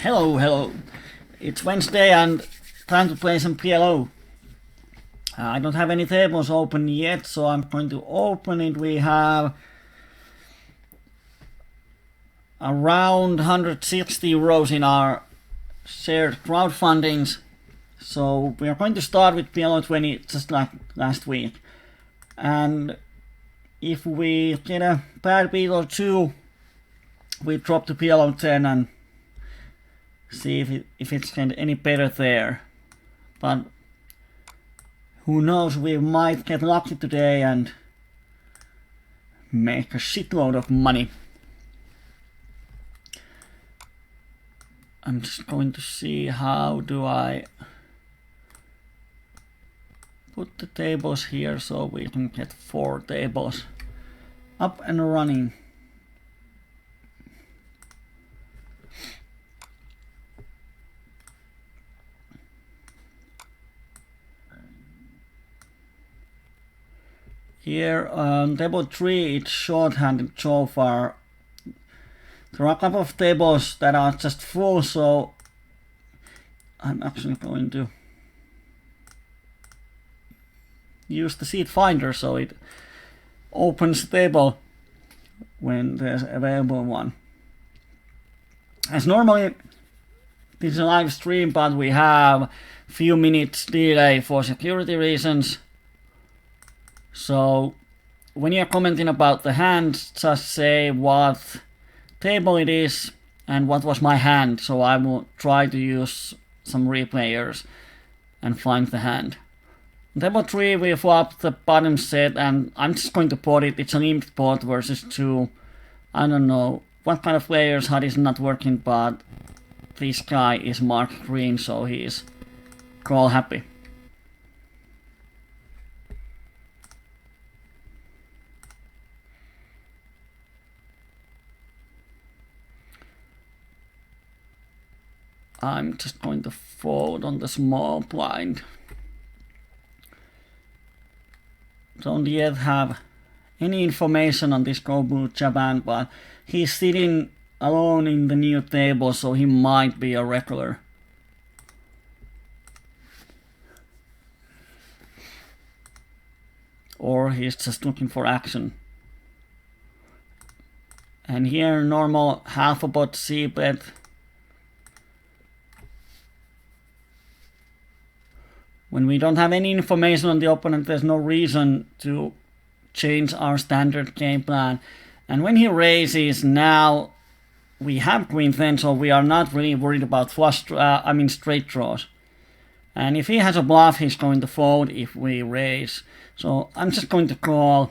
Hello. It's Wednesday and time to play some PLO. I don't have any tables open yet, so I'm going to open it. We have around 160 euros in our shared crowdfundings. So we are going to start with PLO20 just like last week. And if we get a bad beat or two, we drop to PLO10 and see if it's any better there. But who knows, we might get lucky today and make a shitload of money. I'm just going to see how do I put the tables here so we can get 4 tables up and running. Here on table 3 it's short-handed so far. There are a couple of tables that are just full, so I'm actually going to use the seat finder so it opens the table when there's an available one. As normally this is a live stream, but we have a few minutes delay for security reasons. So when you're commenting about the hand, just say what table it is and what was my hand, so I will try to use some replayers and find the hand. On table 3 we flop the bottom set and I'm just going to put it. It's an imp pot versus 2. I don't know what kind of players HUD is not working, but this guy is marked green, so he is call happy. I'm just going to fold on the small blind. Don't yet have any information on this Go Blue Japan, but he's sitting alone in the new table, so he might be a regular. Or he's just looking for action. And here normal half a pot c-bet. When we don't have any information on the opponent, there's no reason to change our standard game plan. And when he raises, now we have queen 10, so we are not really worried about straight draws. And if he has a bluff, he's going to fold if we raise. So I'm just going to call.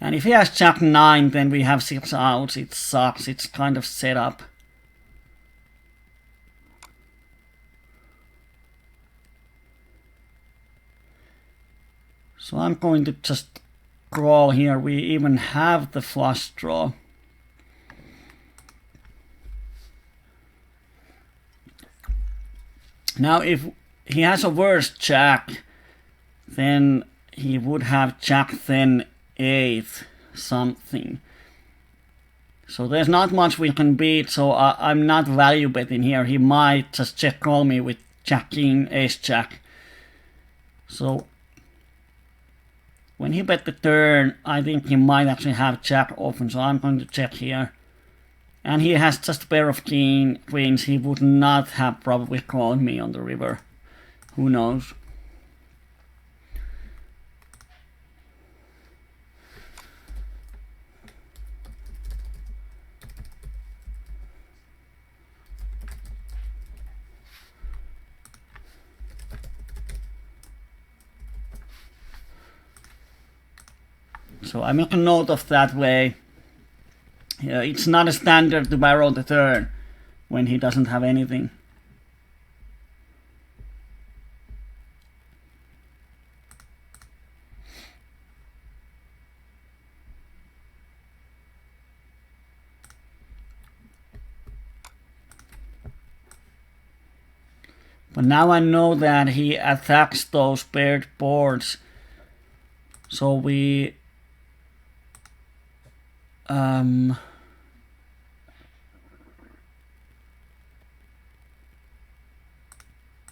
And if he has jack 9, then we have 6 outs. It sucks. It's kind of set up. So I'm going to just call here. We even have the flush draw. Now if he has a worse jack, then he would have jack 10 8 something. So there's not much we can beat, so I'm not value betting here. He might just check call me with jack king ace jack. So when he bet the turn, I think he might actually have jack open, so I'm going to check here. And he has just a pair of queens. He would not have probably called me on the river. Who knows? So I make a note of that way. It's not a standard to barrel the turn when he doesn't have anything. But now I know that he attacks those paired boards. So we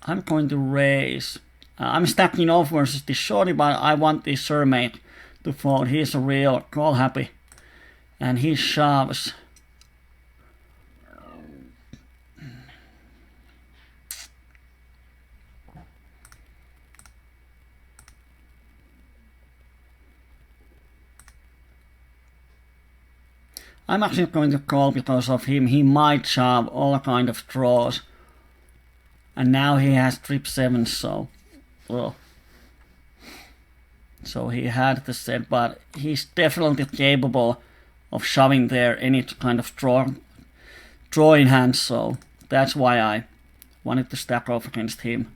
I'm going to raise. I'm stacking off versus this shorty, but I want this Surmate to fold. He's a real call happy. And he shoves. I'm actually going to call because of him. He might shove all kind of draws. And now he has trip 7, so... well... so he had the set, but he's definitely capable of shoving there any kind of draw in hand, so that's why I wanted to stack off against him.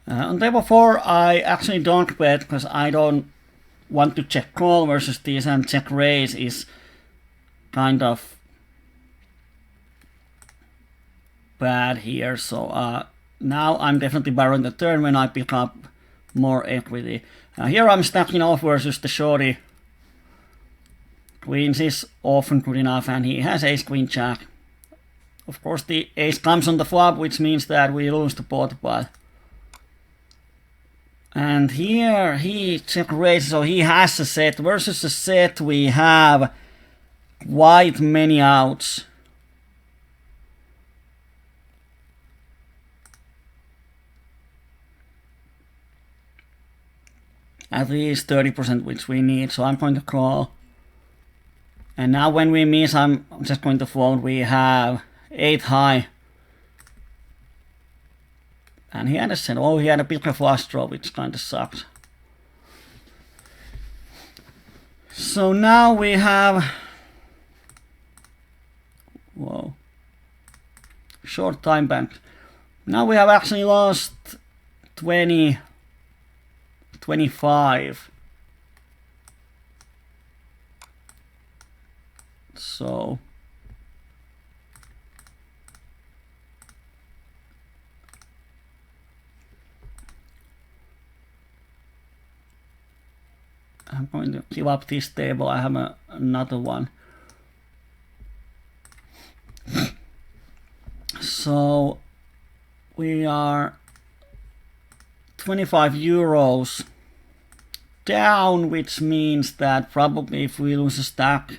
On table 4, I actually don't bet because I don't want to check call versus this, and check raise is kind of bad here. So now I'm definitely barreling the turn when I pick up more equity. Here I'm stacking off versus the shorty. Queens is often good enough, and he has ace queen jack. Of course the ace comes on the flop, which means that we lose the pot, but... and here he check raises, so he has a set. Versus a set we have quite many outs. At least 30%, which we need, so I'm going to call. And now when we miss, I'm just going to fold. We have 8 high. And he had a set. Oh, he had a bigger flush draw, which kind of sucks. So now we have... whoa. Short time bank. Now we have actually lost 20... 25. So... I'm going to give up this table. I have another one. So we are 25 euros down, which means that probably if we lose a stack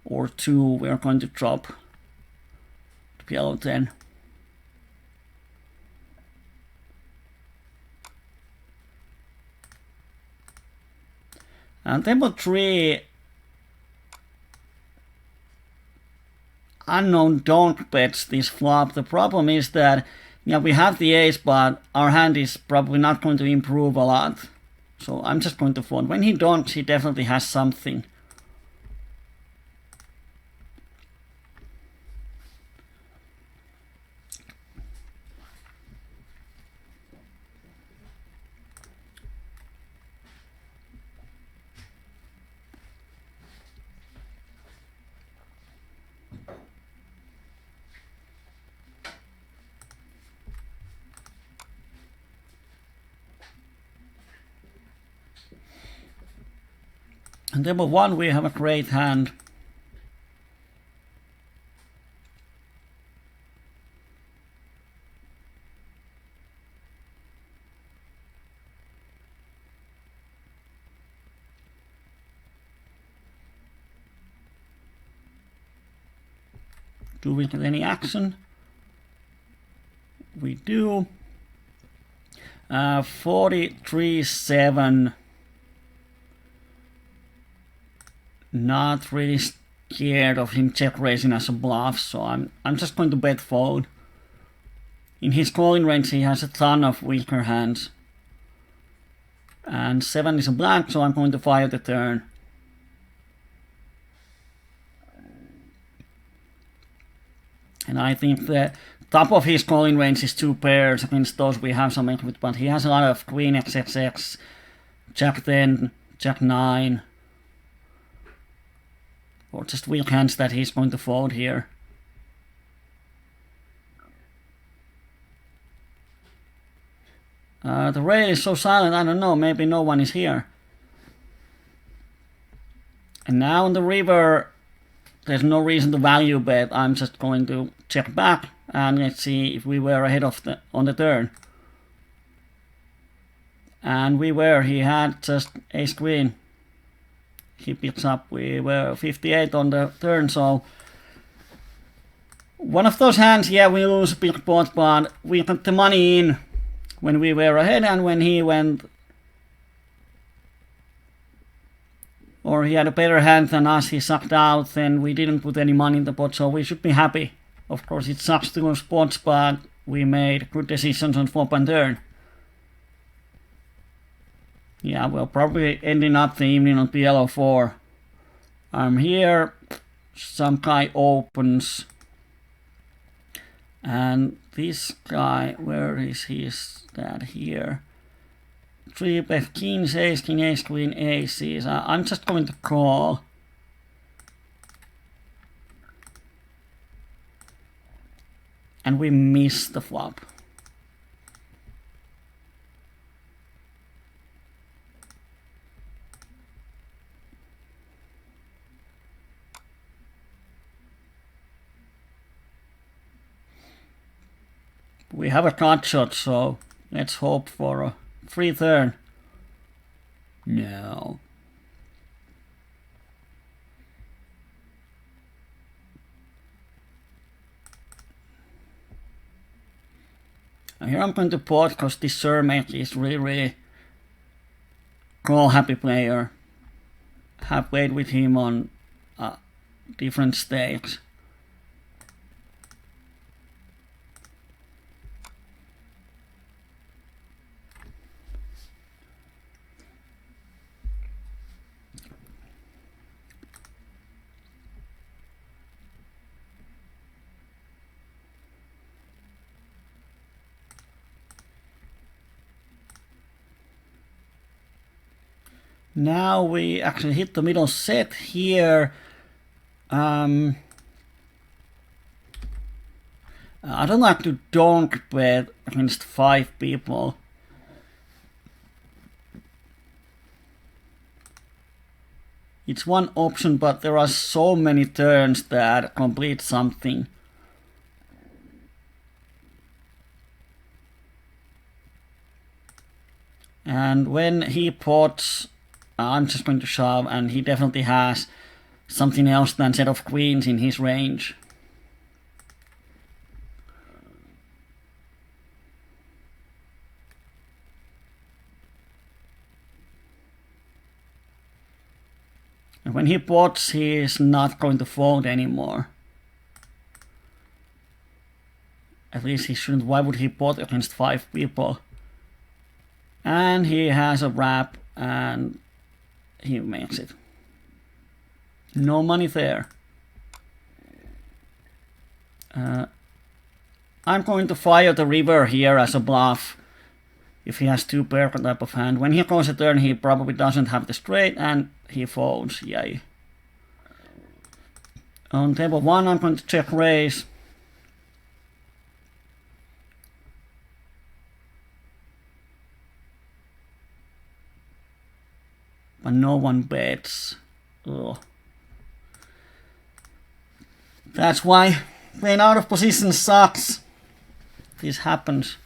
or two, we're going to drop to PLO10. And table 3, unknown don't bets this flop. The problem is that, yeah, we have the ace, but our hand is probably not going to improve a lot. So I'm just going to fold. When he donks, he definitely has something. On table 1 we have a great hand. Do we get any action? We do. 43-7. Not really scared of him check raising as a bluff, so I'm just going to bet fold. In his calling range he has a ton of weaker hands. And 7 is a blank, so I'm going to fire the turn. And I think the top of his calling range is 2 pairs. Against those we have some equity, but he has a lot of Queen XXX, Jack 10, Jack 9. or just weak hands that he's going to fold here. The rail is so silent, I don't know, maybe no one is here. And now in the river, there's no reason to value bet. I'm just going to check back and let's see if we were ahead of on the turn. And we were. He had just ace queen. He picks up. We were 58 on the turn, so one of those hands, yeah, we lose a big pot, but we got the money in when we were ahead, and when he went, or he had a better hand than us, he sucked out, then we didn't put any money in the pot, so we should be happy. Of course, it sucks to lose pots, but we made good decisions on flop and turn. Yeah, we're probably ending up the evening on PLO4. I'm here, some guy opens, and this guy, where is his dad here? 3-bet kings, ace, king, ace, queen, aces. I'm just going to call. And we miss the flop. We have a cut shot, so let's hope for a free turn. No. And here I'm going to pot because this Surmate is really call happy player. Have played with him on different stakes. Now we actually hit the middle set here. I don't like to donk bet against 5 people. It's one option, but there are so many turns that complete something. And when he pots, I'm just going to shove, and he definitely has something else than set of queens in his range. And when he pots, he is not going to fold anymore. At least he shouldn't. Why would he pot against 5 people? And he has a wrap, and he makes it. No money there. I'm going to fire the river here as a bluff. If he has 2 pair type of hand. When he goes a turn, he probably doesn't have the straight, and he folds. Yay. On table 1, I'm going to check raise. But no one bets. Ugh. That's why playing out of position sucks. This happens.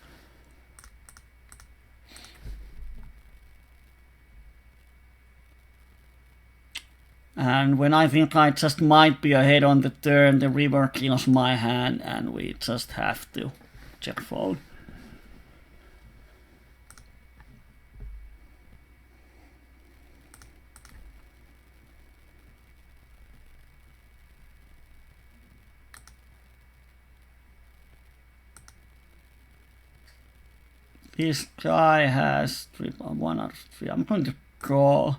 And when I think I just might be ahead on the turn, the river kills my hand and we just have to check fold. This guy has 1 out of 3. I'm going to call.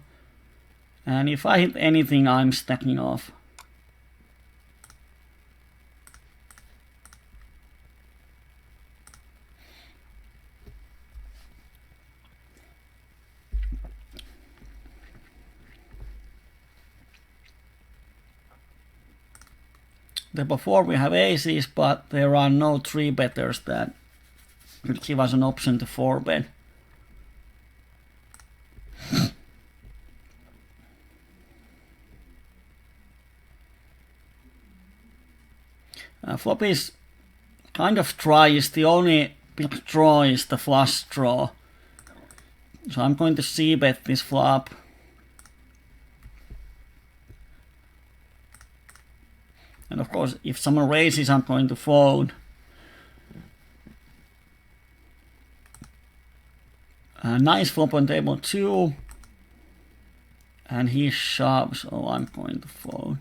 And if I hit anything, I'm stacking off. Table 4 we have aces, but there are no 3-betters that could give us an option to 4-bet. Flop is kind of dry. Is the only big draw is the flush draw. So I'm going to c-bet this flop. And of course, if someone raises, I'm going to fold. Nice flop on table 2. And he shoves, so I'm going to fold.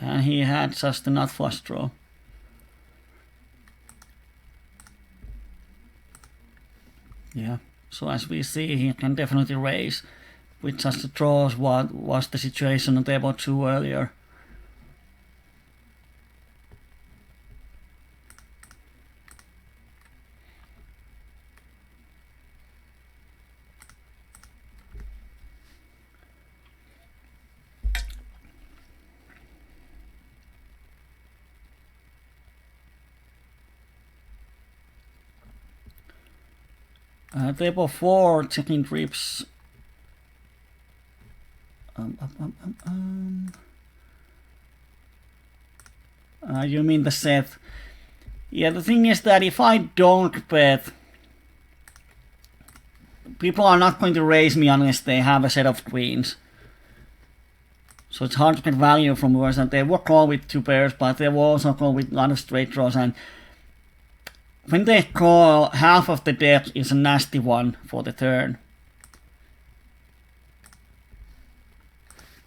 And he had just a nut flush draw. Yeah, so as we see, he can definitely raise with just the draws. What was the situation on table 2 earlier? Table 4, checking trips. You mean the set? Yeah, the thing is that if I don't bet, people are not going to raise me unless they have a set of queens. So it's hard to get value from worse, and they will call with 2 pairs, but they will also call with a lot of straight draws, and when they call, half of the deck is a nasty one for the turn.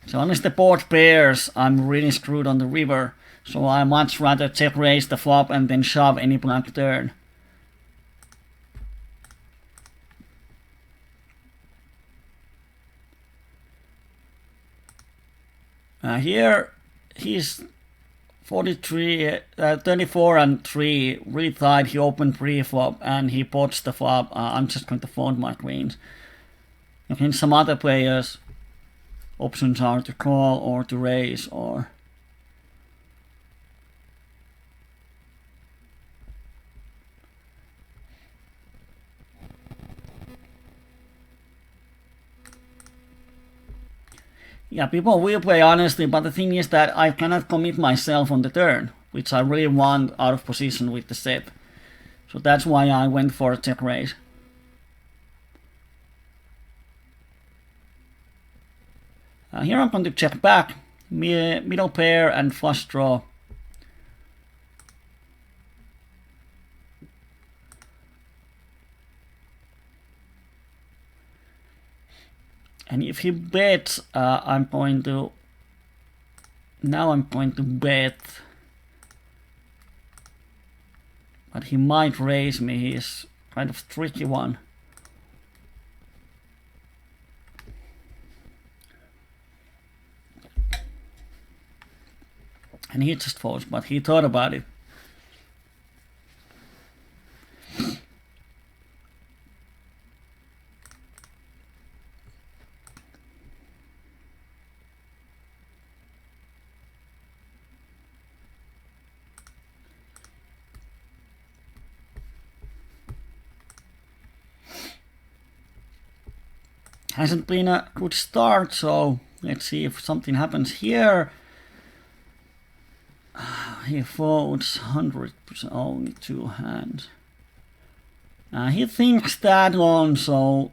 So unless the board pairs, I'm really screwed on the river. So I much rather check raise the flop and then shove any black turn. Here he's 34 and 3, really tight. He opened pre-flop and he pots the flop. I'm just going to fold my queens. Against some other players, options are to call or to raise or... Yeah, people will play honestly, but the thing is that I cannot commit myself on the turn, which I really want out of position with the set. So that's why I went for a check raise. Here I'm going to check back, middle pair and flush draw. And if he bets, I'm going to bet. But he might raise me. He's kind of tricky one. And he just folds, but he thought about it. Hasn't been a good start, so let's see if something happens here. He folds 100%, only 2 hands. He thinks that long, so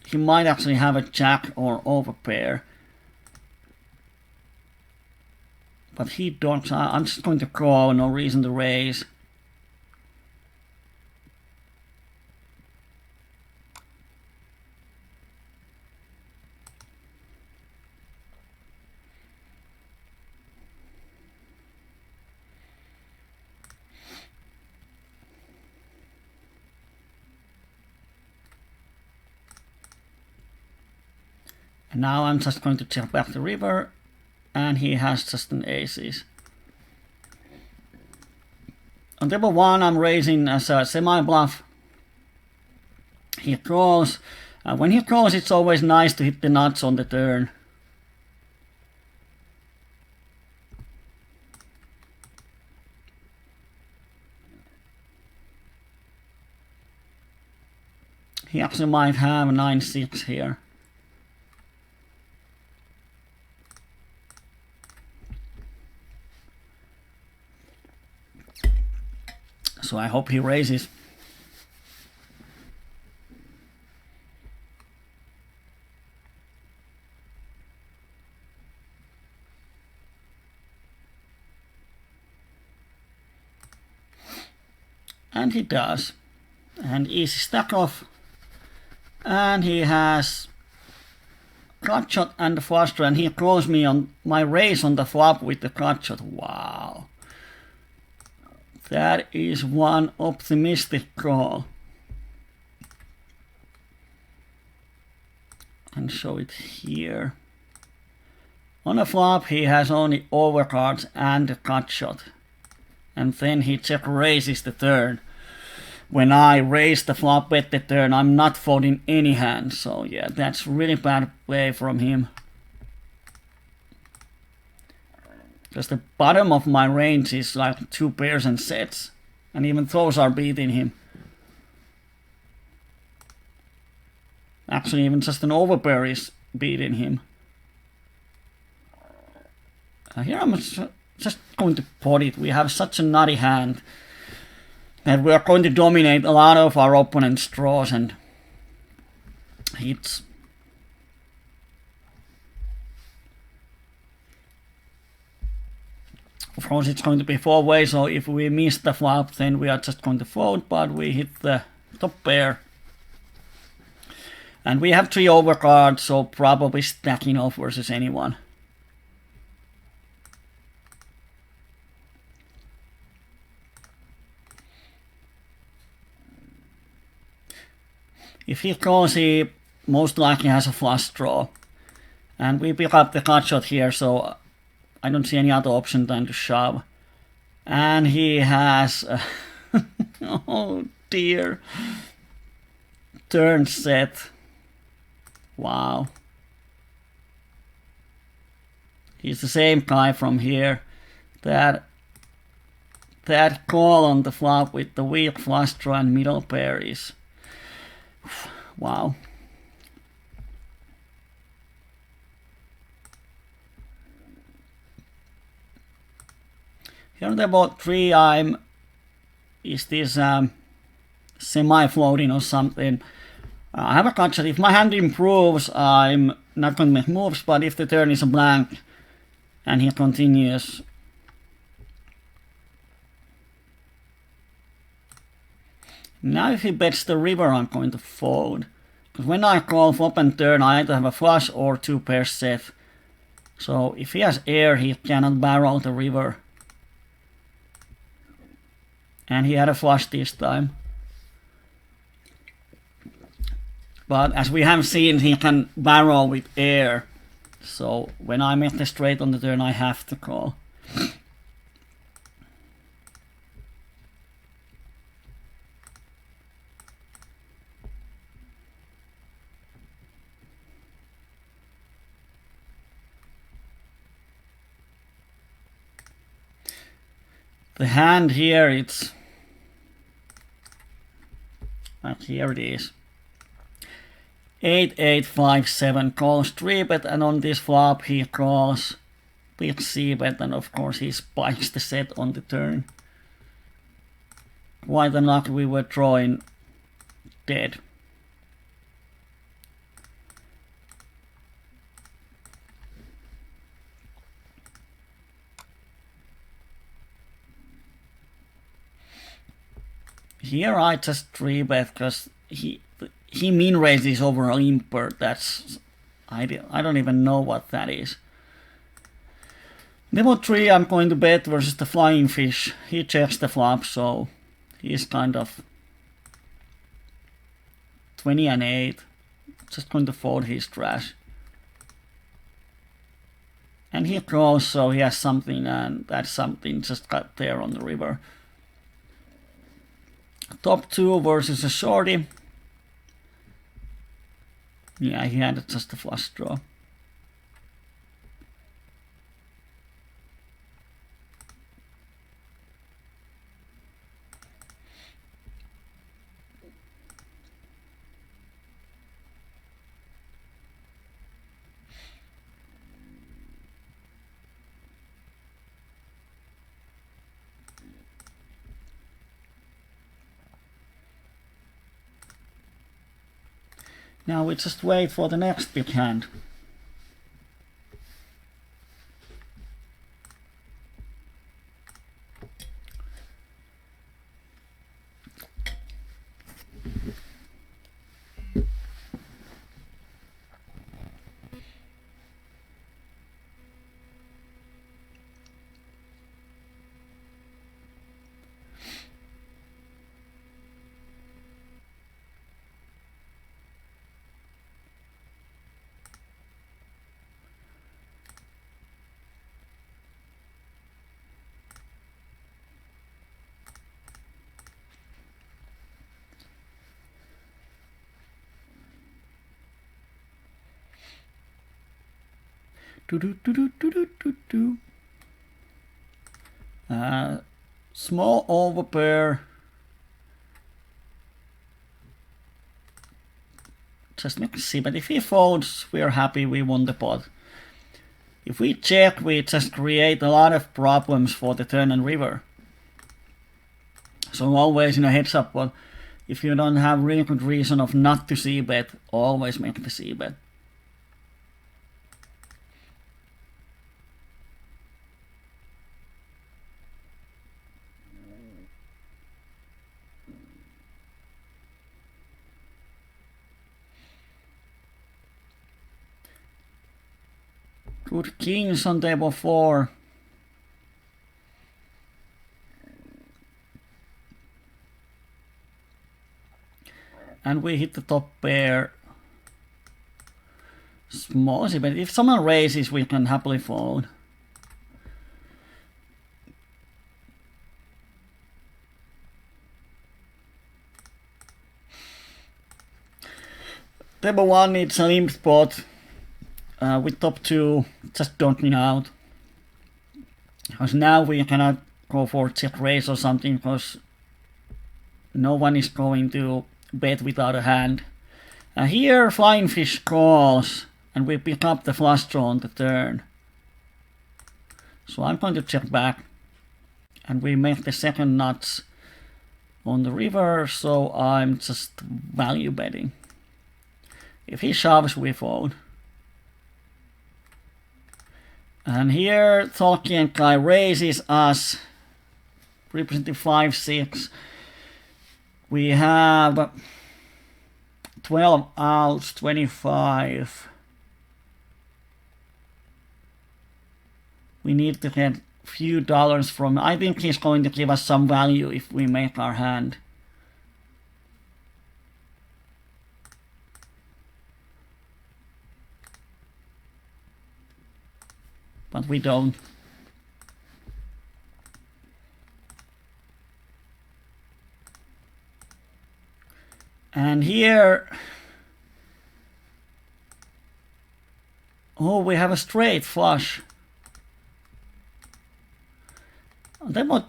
he might actually have a jack or overpair. But he don't. I'm just going to call, no reason to raise. And now I'm just going to check back the river, and he has just an aces. On table 1 I'm raising as a semi-bluff. He calls, When he calls, it's always nice to hit the nuts on the turn. He actually might have 9-6 here. So I hope he raises. And he does. And easy stack off. And he has gut shot and the flush draw, and he calls me on my raise on the flop with the gut shot. Wow. That is one optimistic call. And show it here. On the flop he has only overcards and the gut shot. And then he check raises the turn. When I raise the flop bet the turn, I'm not folding any hand. So yeah, that's really bad play from him. Because the bottom of my range is like 2 pairs and sets. And even those are beating him. Actually, even just an overpair is beating him. Here I'm just going to pot it. We have such a nutty hand that we are going to dominate a lot of our opponent's draws and hits. Of course it's going to be 4-way, so if we miss the flop then we are just going to fold, but we hit the top pair. And we have 3 overcards, so probably stacking off versus anyone. If he calls, he most likely has a flush draw. And we pick up the gut shot here, so I don't see any other option than to shove. And he has... oh dear. Turn set. Wow. He's the same guy from here. That call on the flop with the weak flush draw and middle pair is... wow. Here on the board 3 is this semi-floating or something. I have a gut shot. If my hand improves, I'm not going to make moves, but if the turn is a blank and he continues, now if he bets the river, I'm going to fold. Because when I call flop and turn, I either have a flush or 2 pairs set. So if he has air, he cannot barrel the river. And he had a flush this time. But as we have seen, he can barrel with air. So when I make the straight on the turn, I have to call. The hand here, it's... here it is. 8-8-5-7 calls 3-bet, and on this flop he calls big c-bet, and of course he spikes the set on the turn. Quite unlucky, we were drawing dead. Here I just 3-bet because he min raises over a limper. That's I don't even know what that is. Level 3 I'm going to bet versus the flying fish. He checks the flop, so he's kind of 20 and 8. Just going to fold his trash. And he calls, so he has something, and that something just got there on the river. Top 2 versus a shorty. Yeah, he had just a flush draw. Now we just wait for the next big hand. Small overpair. Just make see, but if he folds, we're happy, we won the pot. If we check, we just create a lot of problems for the turn and river. So always in a heads up, but if you don't have really good reason of not to c-bet, always make the c-bet. Good kings on table 4. And we hit the top pair. Small, but if someone raises, we can happily fold. Table 1 needs a limp spot. With top 2, just don't me out. Because now we cannot go for check raise or something, because no one is going to bet without a hand. Here Flying Fish calls, and we pick up the flush draw on the turn. So I'm going to check back, and we make the second nuts on the river, so I'm just value betting. If he shoves, we fold. And here Tolkien guy raises us, representing 5-6. We have 12 outs, 25. We need to get a few dollars from. I think he's going to give us some value if we make our hand. But we don't. And here, oh, we have a straight flush. Demo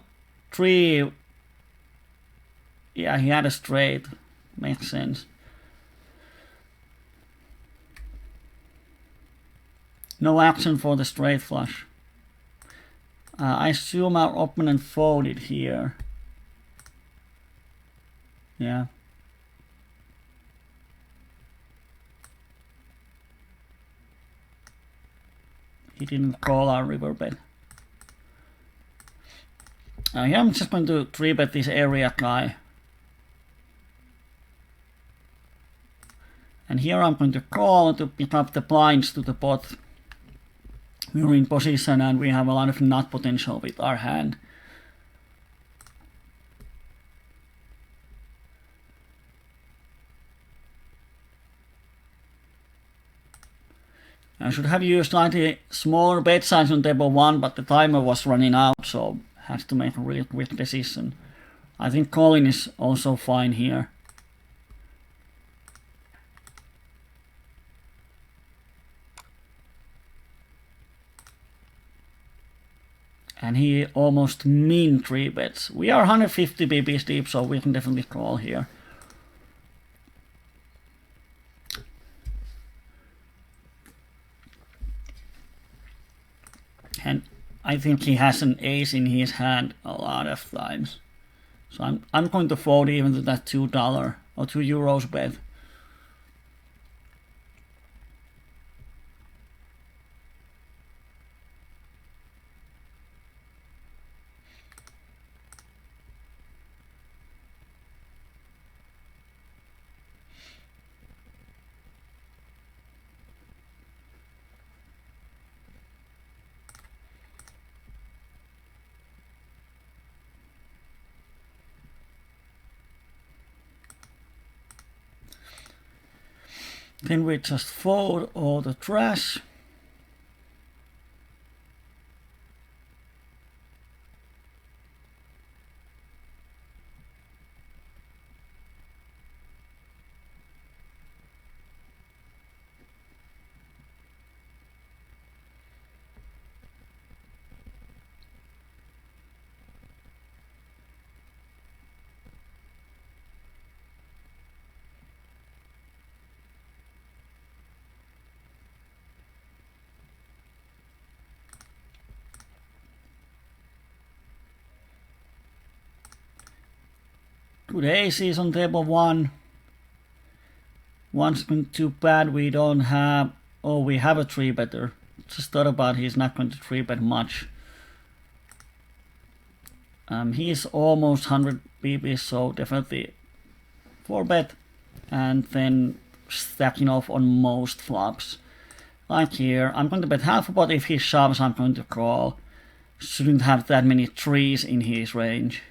3, yeah, he had a straight, makes sense. No action for the straight flush. I assume our opponent folded here. Yeah. He didn't call our river bet. Here I'm just going to 3-bet this area guy. And here I'm going to call to pick up the blinds to the pot. We're in position and we have a lot of nut potential with our hand. I should have used slightly smaller bet size on table 1, but the timer was running out, so had to make a really quick decision. I think calling is also fine here. And he almost min 3 bets. We are 150 BBs deep, so we can definitely call here. And I think he has an ace in his hand a lot of times. So I'm going to fold even to that $2 or €2 bet. Then we just fold all the trash. Good aces on table 1. One's been too bad, we don't have... Oh, we have a 3-better. Just thought about he's not going to 3-bet much. He's almost 100 BBs, so definitely 4-bet. And then stacking off on most flops. Like here, I'm going to bet half a pot. If he shoves, I'm going to call. Shouldn't have that many 3s in his range.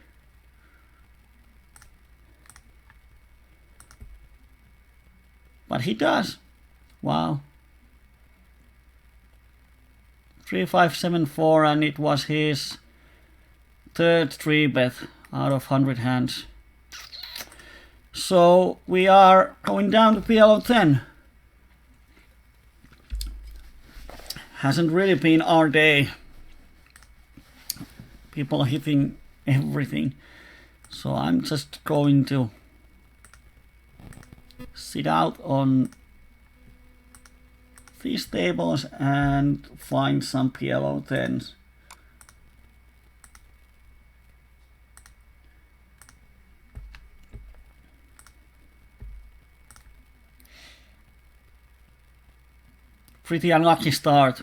But he does. Wow. 3, 5, 7, 4, and it was his third 3-bet out of 100 hands. So we are going down to PLO10. Hasn't really been our day. People hitting everything. So I'm just going to sit out on these tables and find some PLO10s. Pretty unlucky start.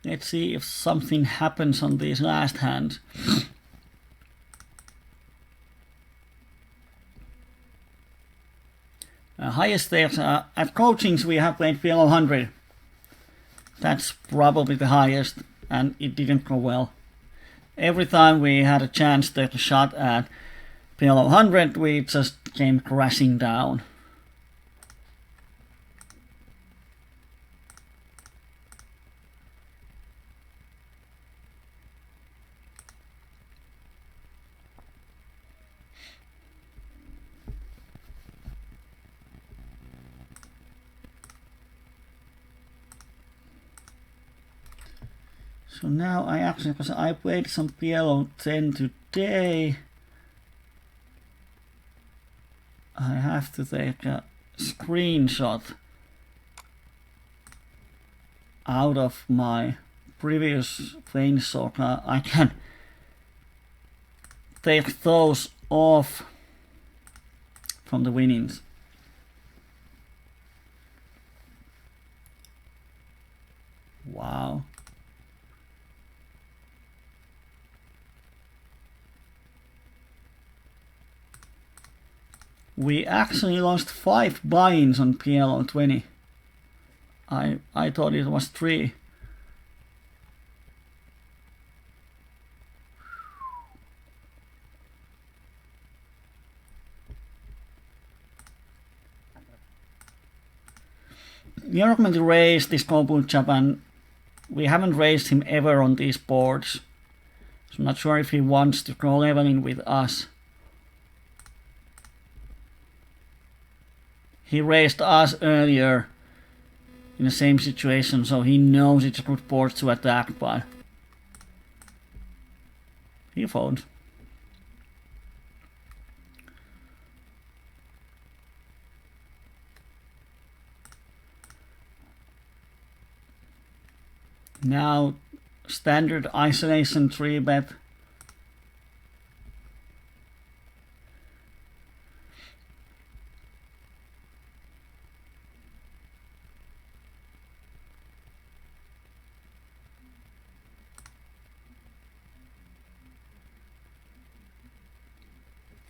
Let's see if something happens on these last hands. Highest stakes at coachings we have played PLO100. That's probably the highest, and it didn't go well. Every time we had a chance to take a shot at PLO100, we just came crashing down. So now I actually, because I played some PLO10 today, I have to take a screenshot out of my previous planes so I can take those off from the winnings. Wow. We actually lost 5 buy-ins on PLO20. I thought it was 3. we are not going to raise this Kobu Japan. We haven't raised him ever on these boards. So I'm not sure if he wants to go leveling with us. He raised us earlier in the same situation, so he knows it's a good board to attack, but he fold. Now standard isolation 3-bet.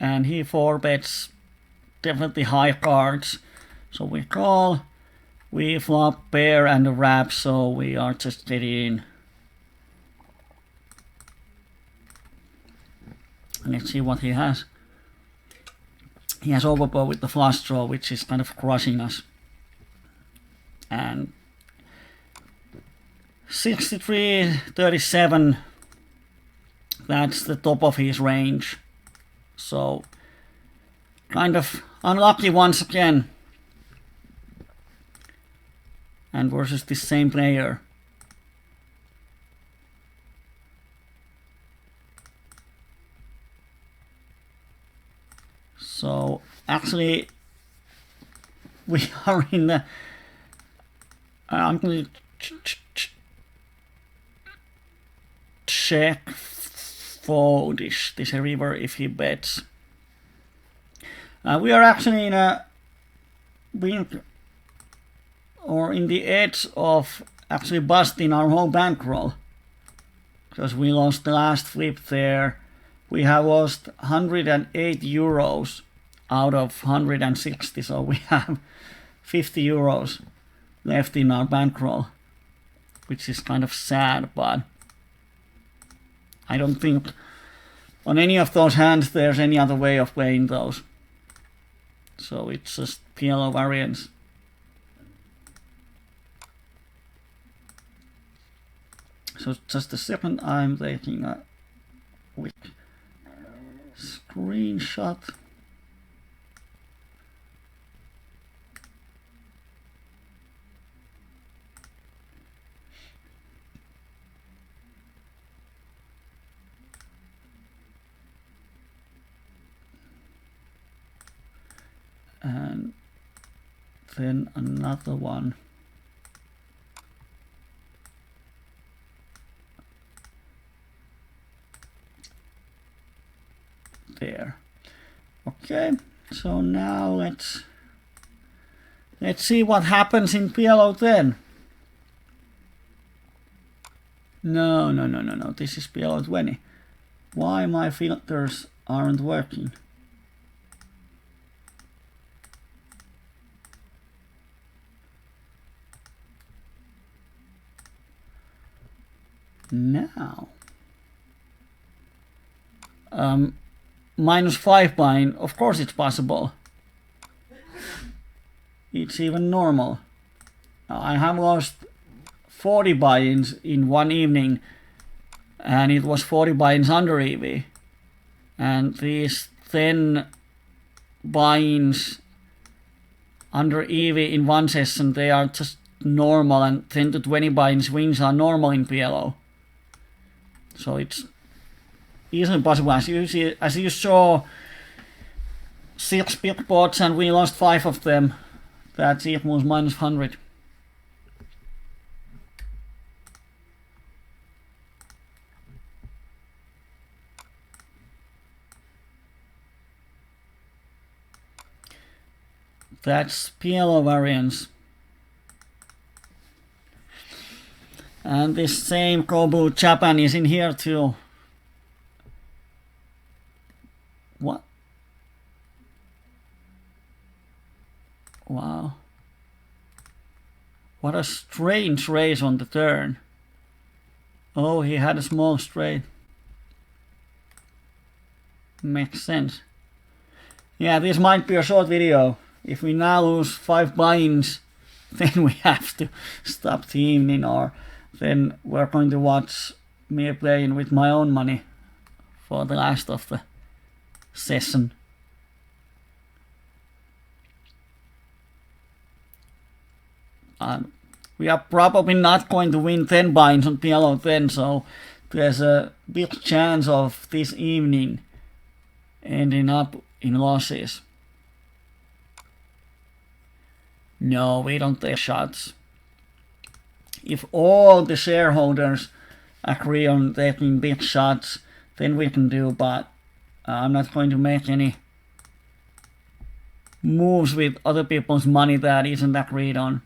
And he 4-bets definitely high cards. So we call, we flop pair and a wrap, so we are just steady in. And let's see what he has. He has overboard with the flush draw, which is kind of crushing us. And 63-37, that's the top of his range. So, kind of unlucky once again. And versus this same player. So, actually, we are in the... I'm going to check fold this river if he bets. We are actually in a or in the edge of actually busting our whole bankroll, because we lost the last flip there. We have lost 108 euros out of 160, so we have 50 euros left in our bankroll, which is kind of sad, but I don't think on any of those hands there's any other way of playing those. So it's just PLO variance. So just a second, I'm taking a quick screenshot. And then another one. There. Okay, so now let's see what happens in PLO10. No, this is PLO20. Why my filters aren't working? Now, -5 buy-in, of course it's possible. It's even normal. I have lost 40 buy-ins in one evening, and it was 40 buy-ins under EV. And these 10 buy-ins under EV in one session, they are just normal, and 10 to 20 buy-ins wins are normal in PLO. So it's easily possible. As you saw, 6 big pots and we lost 5 of them. That equals -100. That's PLO variance. And this same Kobu Japan is in here too. What? Wow. What a strange raise on the turn. Oh, he had a small straight. Makes sense. Yeah, this might be a short video. If we now lose 5 buy-ins then we have to stop the evening, or then we're going to watch me playing with my own money for the last of the session. We are probably not going to win 10 binds on PLO10, so there's a big chance of this evening ending up in losses. No, we don't take shots. If all the shareholders agree on taking big shots, then we can do, but I'm not going to make any moves with other people's money that isn't agreed on.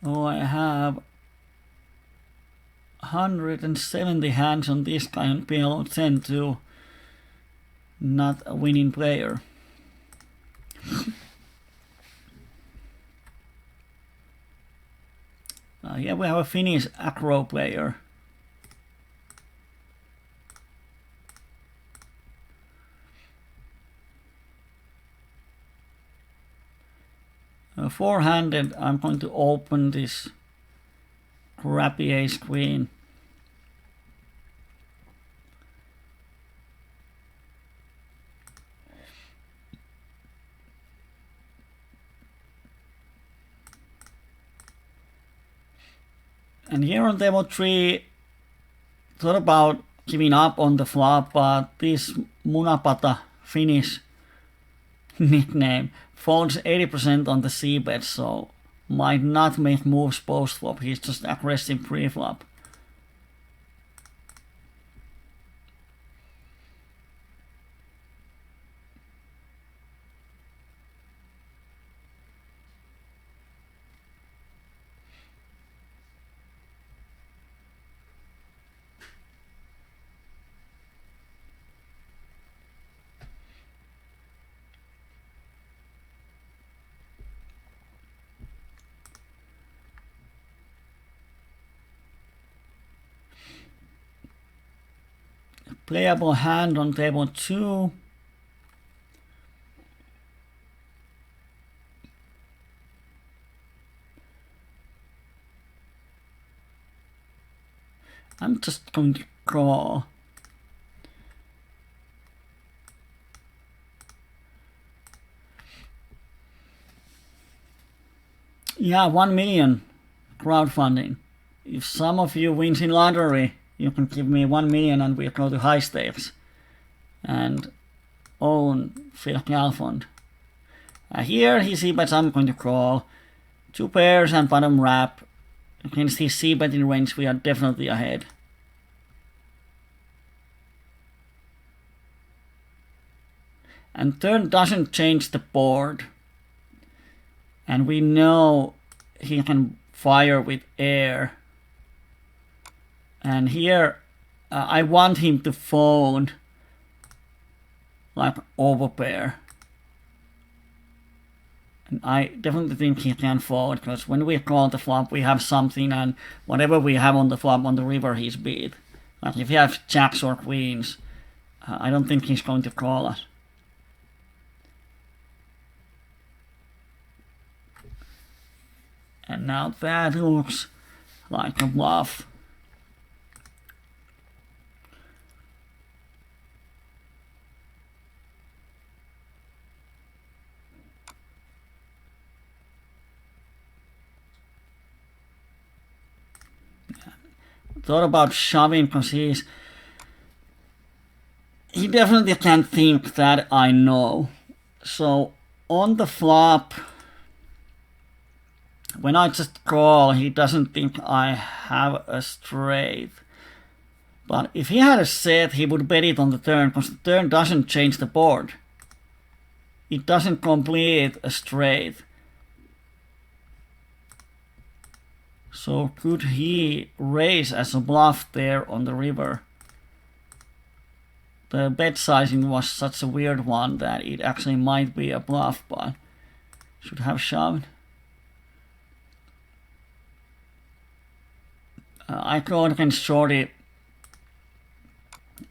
Oh, I have 170 hands on this guy on PLO10 too. Not a winning player. Here we have a Finnish acro player. Four-handed, I'm going to open this crappy ace queen. And here on demo 3, thought about giving up on the flop, but this Munapata Finnish nickname folds 80% on the c-bet, so might not make moves post-flop. He's just aggressive pre-flop. Playable hand on table 2. I'm just going to call. Yeah, 1 million crowdfunding. If some of you wins in lottery, you can give me 1 million and we'll go to high stakes and own Phil Galfond. Here he c-bets, I'm going to call. 2 pairs and bottom wrap. Against his c-betting range, we are definitely ahead. And turn doesn't change the board. And we know he can fire with air. And here, I want him to fold like overpair. And I definitely think he can fold, because when we call the flop, we have something, and whatever we have on the flop on the river, he's beat. Like if you have jacks or queens, I don't think he's going to call us. And now that looks like a bluff. Thought about shoving because he definitely can't think that I know. So on the flop, when I just call, he doesn't think I have a straight. But if he had a set, he would bet it on the turn, because the turn doesn't change the board. It doesn't complete a straight. So could he raise as a bluff there on the river? The bet sizing was such a weird one that it actually might be a bluff, but should have shoved. I go against shorty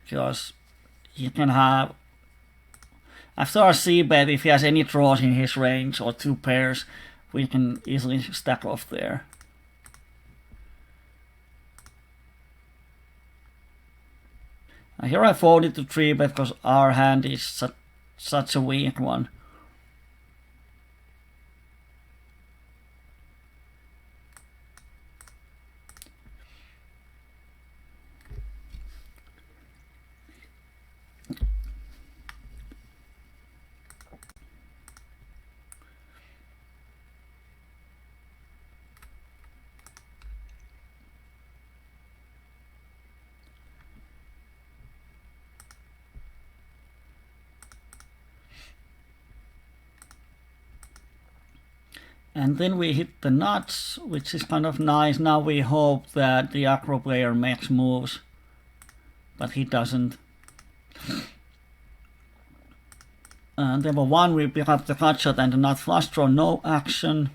because he can have, after our c-bet, if he has any draws in his range or two pairs, we can easily stack off there. Here I folded to 3-bet because our hand is such a weak one. And then we hit the nuts, which is kind of nice. Now we hope that the acro player makes moves, but he doesn't. And level 1 we pick up the cut shot and the nut flush draw, no action.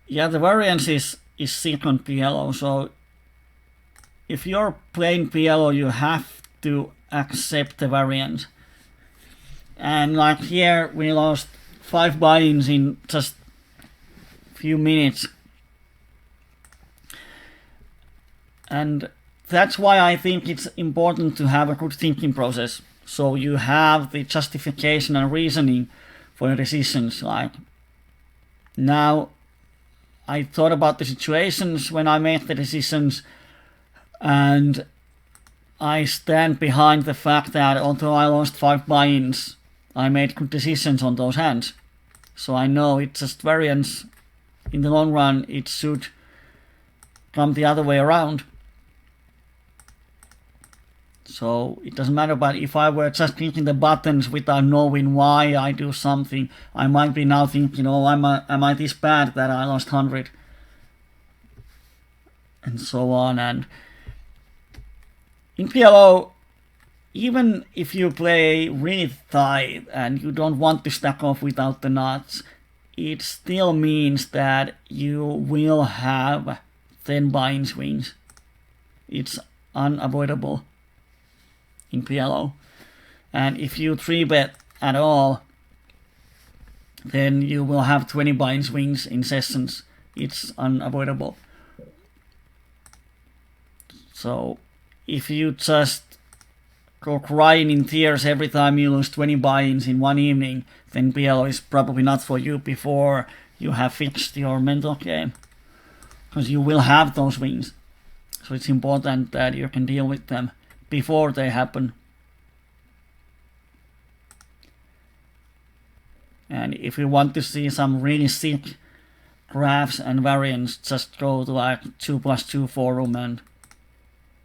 Yeah, the variance is second PLO, so if you're playing PLO, you have to accept the variance. And like here, we lost 5 buy-ins in just a few minutes. And that's why I think it's important to have a good thinking process. So you have the justification and reasoning for your decisions. Like, now I thought about the situations when I made the decisions, and I stand behind the fact that although I lost 5 buy-ins, I made good decisions on those hands. So I know it's just variance. In the long run, it should come the other way around. So it doesn't matter, but if I were just clicking the buttons without knowing why I do something, I might be now thinking, oh, am I this bad that I lost 100? And so on. And in PLO, even if you play really tight and you don't want to stack off without the nuts, it still means that you will have 10 buy-in swings. It's unavoidable in PLO. And if you 3-bet at all, then you will have 20 buy-in swings in sessions. It's unavoidable. So if you just go crying in tears every time you lose 20 buy-ins in one evening, then PLO is probably not for you before you have fixed your mental game. Because you will have those swings. So it's important that you can deal with them before they happen. And if you want to see some really sick graphs and variants, just go to like 2+2 forum and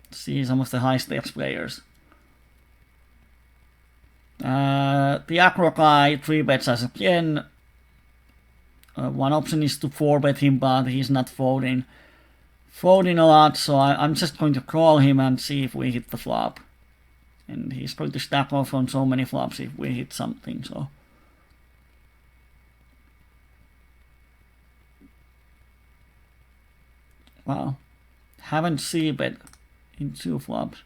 see some of the high stakes players. The acro guy 3-bets us again. One option is to 4-bet him, but he's not folding a lot, so I'm just going to call him and see if we hit the flop. And he's going to stack off on so many flops if we hit something, so. Wow. Haven't c-bet in 2 flops.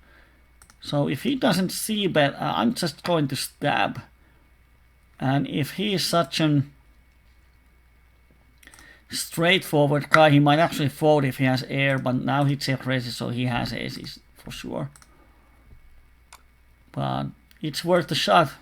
So if he doesn't c-bet, I'm just going to stab. And if he is such an straightforward guy, he might actually fold if he has air, but now he check raises, so he has aces for sure. But it's worth a shot.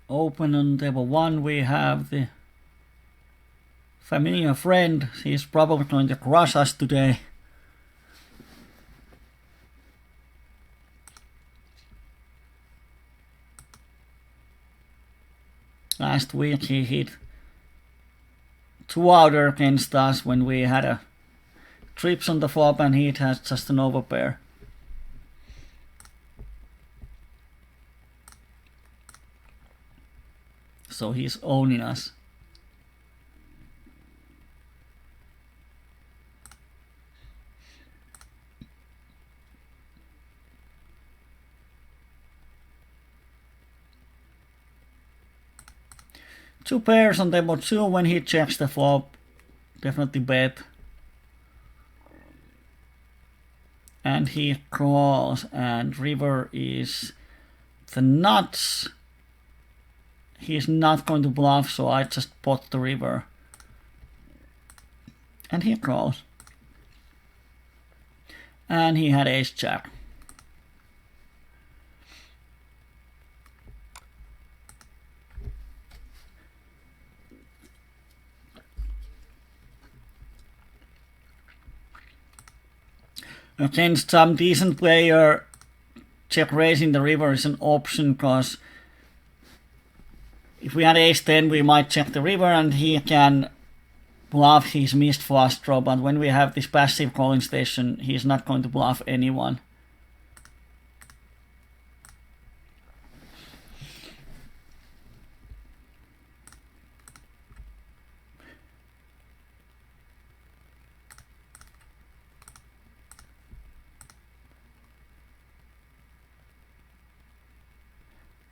open on table 1 we have the familiar friend. He's probably going to crush us today. Last week he hit 2 outer against us when we had a trips on the flop and he has just an overpair. So he's owning us. Two pairs on table 2 when he checks the flop. Definitely bet. And he calls and river is the nuts. He's not going to bluff, so I just pot the river. And he calls. And he had ace jack. Against some decent player, check raising the river is an option, because if we had ace 10 we might check the river and he can bluff his missed flush draw, but when we have this passive calling station he's not going to bluff anyone.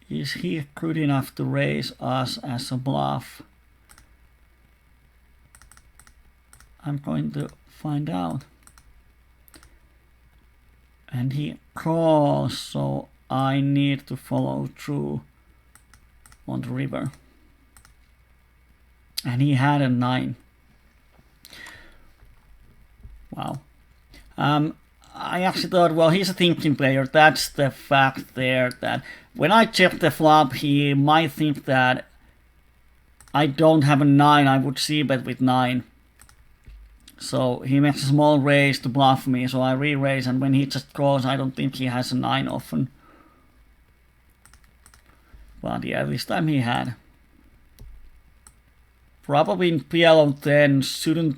Is he good enough to raise us as a bluff? I'm going to find out. And he calls, so I need to follow through on the river. And he had a 9. Wow. I actually thought, well, he's a thinking player. That's the fact there, that when I check the flop, he might think that I don't have a 9. I would see bet with 9. So he makes a small raise to bluff me, so I re-raise, and when he just calls, I don't think he has a 9 often. But yeah, this time he had. Probably in PLO10 shouldn't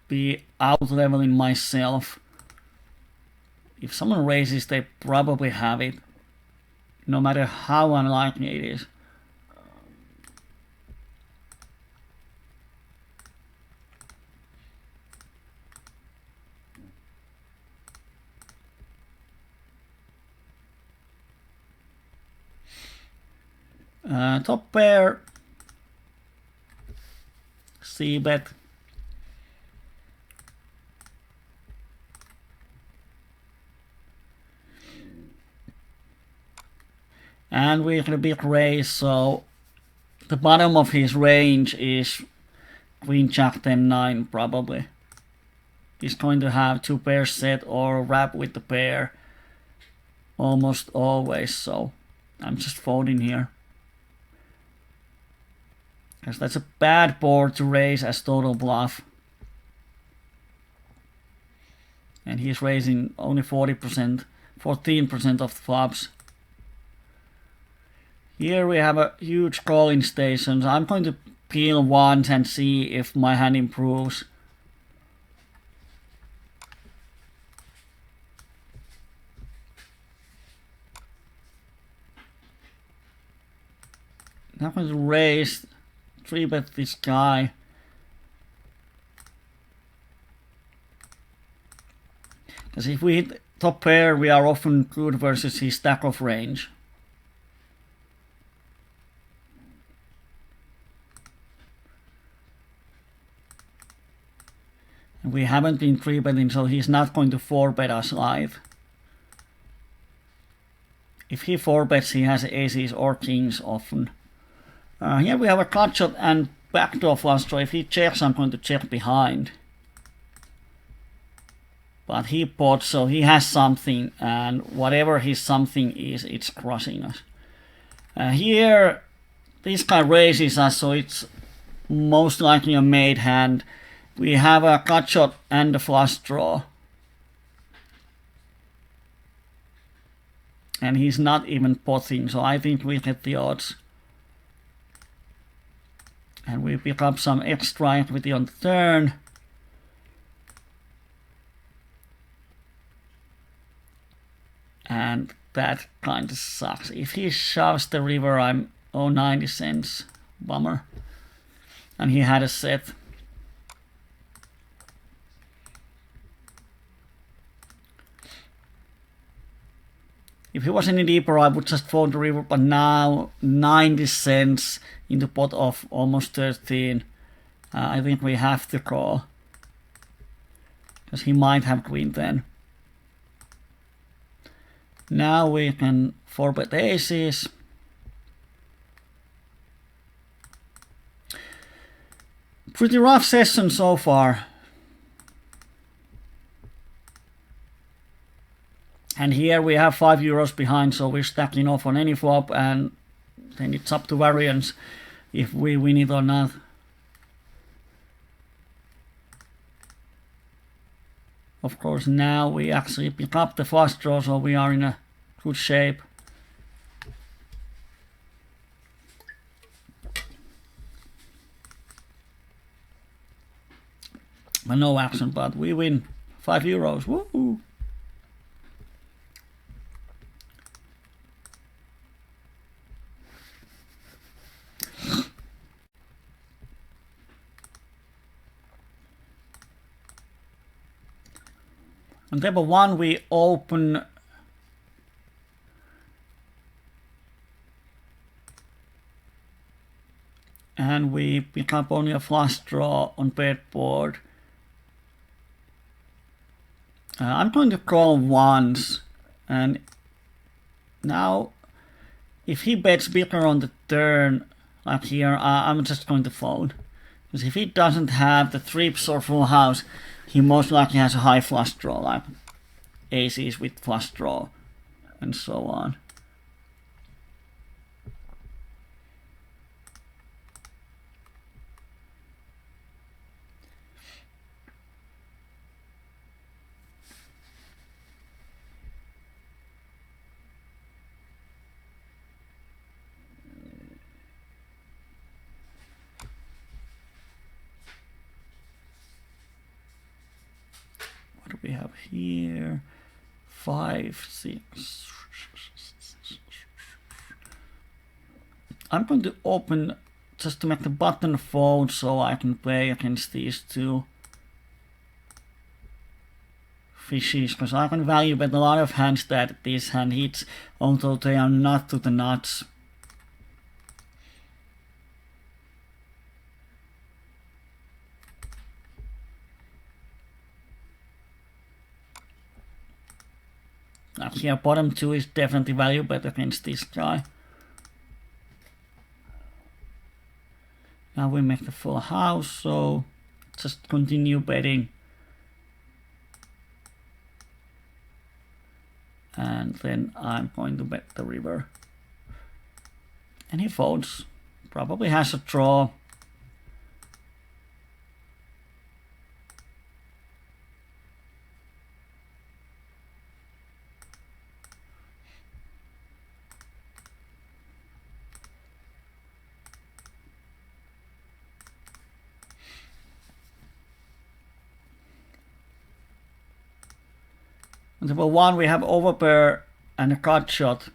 be out-leveling myself. If someone raises, they probably have it, no matter how unlikely it is. Top pair, C-bet. And we're gonna big raise, so the bottom of his range is Queen Jack 10 9 probably. He's going to have 2 pairs set or wrap with the pair almost always, so I'm just folding here. Because that's a bad board to raise as total bluff. And he's raising only 40%, 14% of the flops. Here we have a huge calling station, so I'm going to peel once and see if my hand improves. Now I'm going to raise, 3-bet this guy. Because if we hit top pair, we are often good versus his stack of range. And we haven't been 3-betting, so he's not going to 4-bet us live. If he 4-bets, he has aces or kings often. Here we have a cut shot and backdoor flush draw. If he checks, I'm going to check behind. But he pots, so he has something, and whatever his something is, it's crushing us. Here, this guy raises us, so it's most likely a made hand. We have a cut shot and a flush draw. And he's not even potting, so I think we get the odds. And we pick up some extra equity on the turn. And that kind of sucks. If he shoves the river, I'm 90 cents. Bummer. And he had a set. If he was any deeper, I would just fold the river, but now 90 cents in the pot of almost 13. I think we have to call. Because he might have queen 10. Now we can 4-bet aces. Pretty rough session so far. And here we have €5 behind, so we're stacking off on any flop, and then it's up to variance if we win it or not. Of course, now we actually pick up the flush draw, so we are in a good shape. But no action, but we win €5. Woo! On table 1 we open and we pick up only a flush draw on paired board. I'm going to call once, and now if he bets bigger on the turn like here, I'm just going to fold. Because if he doesn't have the trips or full house, he most likely has a high flush draw, like aces with flush draw, and so on. What do we have here? 5, 6. I'm going to open just to make the button fold so I can play against these two fishes, because I can value bet a lot of hands that this hand hits, although they are not to the nuts. Like here, bottom 2 is definitely value bet against this guy. Now we make the full house, so just continue betting. And then I'm going to bet the river. And he folds. Probably has a draw. On table 1 we have overpair and a cut shot.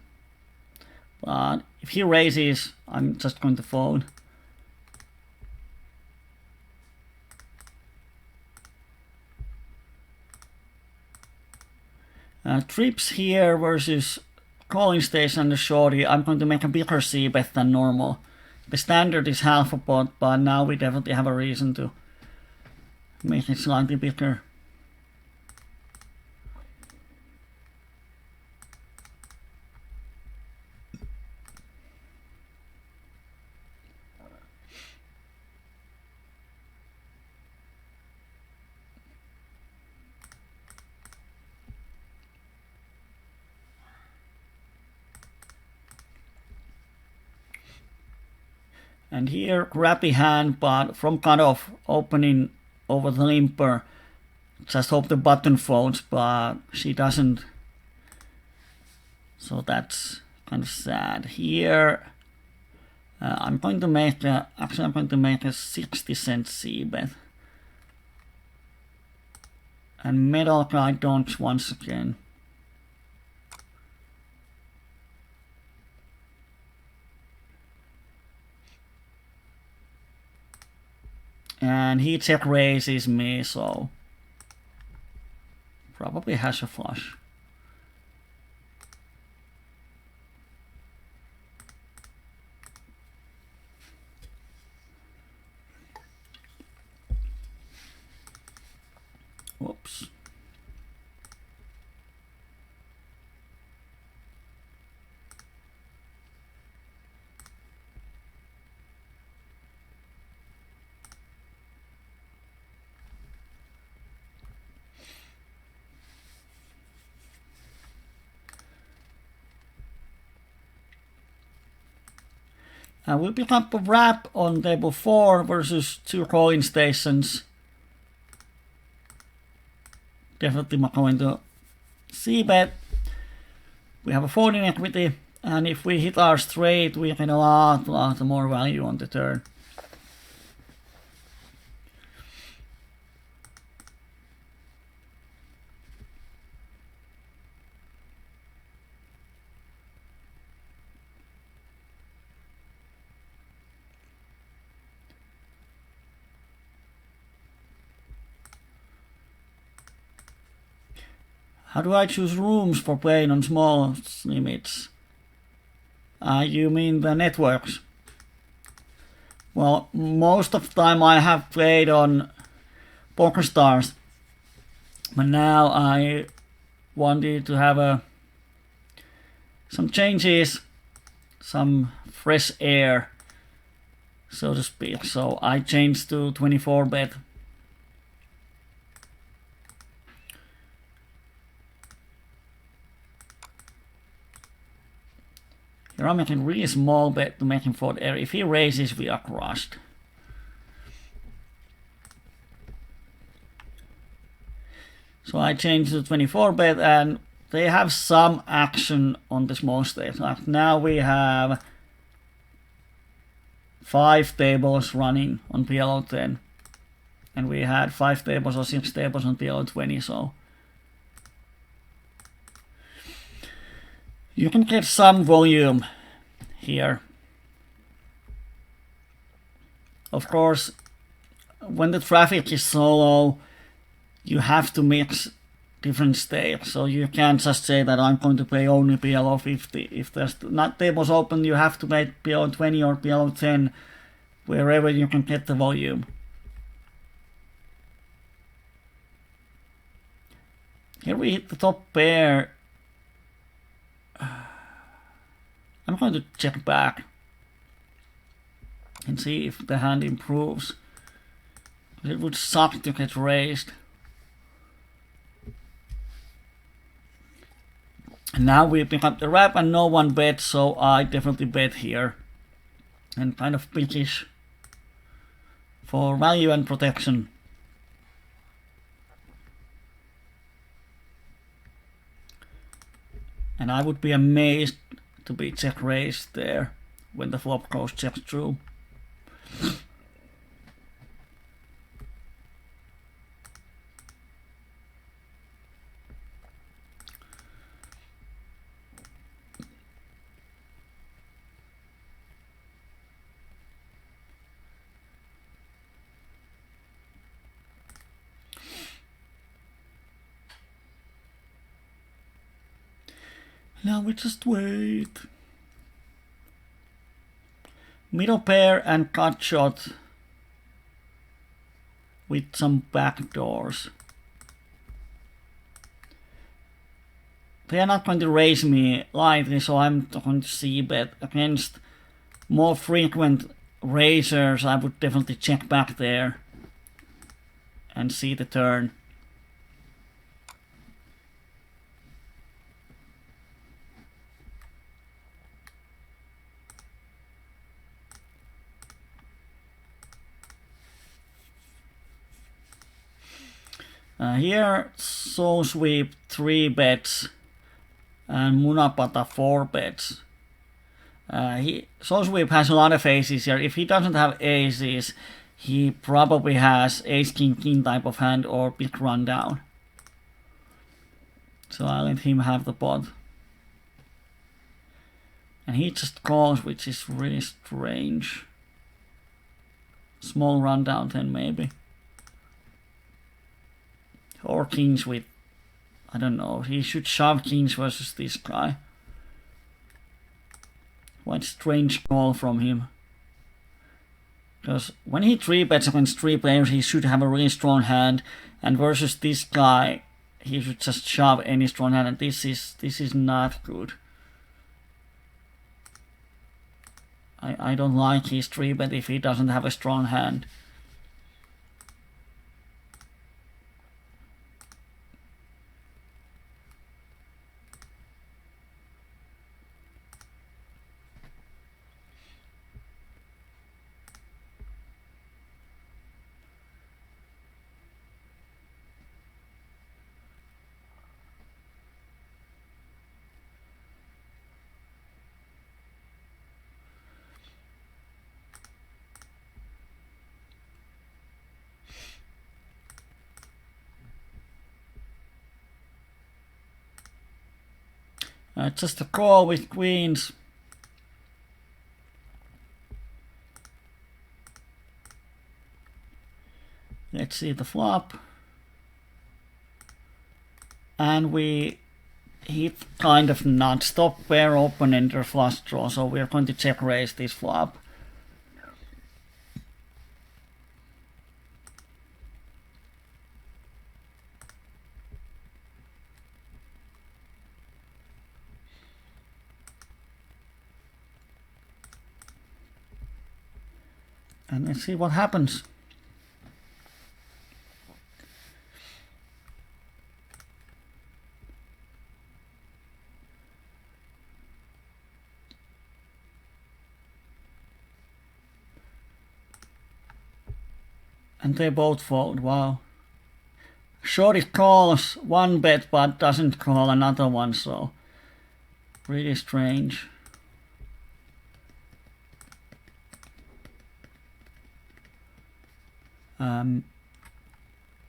But if he raises, I'm just going to fold. Trips here versus calling station and the shorty. I'm going to make a bigger C bet than normal. The standard is half a pot, but now we definitely have a reason to make it slightly bigger. And here, crappy hand, but from cutoff, opening over the limper. Just hope the button folds, but she doesn't. So that's kind of sad. Here, I'm going to make a 60-cent c-bet. And metal guy donks once again. And he check raises me, so probably has a flush. Whoops. We'll pick up a wrap on table 4 versus 2 calling stations. Definitely not going to c-bet. We have a folding equity, and if we hit our straight, we get a lot more value on the turn. How do I choose rooms for playing on small limits? You mean the networks? Well, most of the time I have played on PokerStars, but now I wanted to have some changes, some fresh air, so to speak. So I changed to 24-bet. Here I'm making really small bet to make him fold air. If he raises, we are crushed. So I changed to 24-bet, and they have some action on the small stage. Like now we have 5 tables running on PLO10, and we had 5 tables or 6 tables on PLO20. So you can get some volume here. Of course, when the traffic is so low, you have to mix different stakes. So you can't just say that I'm going to play only PLO50. If there's not tables open, you have to play PLO20 or PLO10, wherever you can get the volume. Here we hit the top pair. I'm going to check back and see if the hand improves. It would suck to get raised. And now we pick up the wrap and no one bets, so I definitely bet here. And kind of pickish for value and protection. And I would be amazed to be check raised there when the flop goes check through. Now we just wait. Middle pair and cut shot with some backdoors. They are not going to raise me lightly, so I'm going to c-bet against more frequent raisers. I would definitely check back there and see the turn. Here, Soul Sweep 3 bets and Munapata 4 bets. Soul Sweep has a lot of aces here. If he doesn't have aces, he probably has ace king king type of hand or big rundown. So I let him have the pot. And he just calls, which is really strange. Small rundown then maybe. Or kings with, I don't know, he should shove kings versus this guy. What strange call from him. Because when he 3-bets against 3 players, he should have a really strong hand, and versus this guy, he should just shove any strong hand, and this is not good. I don't like his 3-bet if he doesn't have a strong hand. Just a call with queens. Let's see the flop. And we hit kind of non-stop pair open ender flush draw, so we're going to check raise this flop. And let's see what happens. And they both fold, wow. Shorty calls one bet but doesn't call another one, so pretty strange.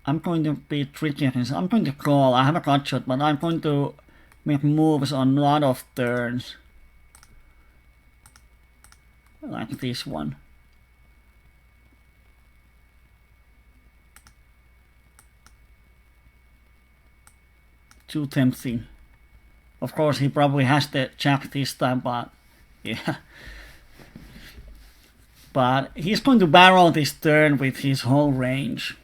I'm going to be tricky. I'm going to call. I have a gut shot, but I'm going to make moves on a lot of turns. Like this one. Too tempting. Of course, he probably has the jack this time, but yeah. But he's going to barrel this turn with his whole range.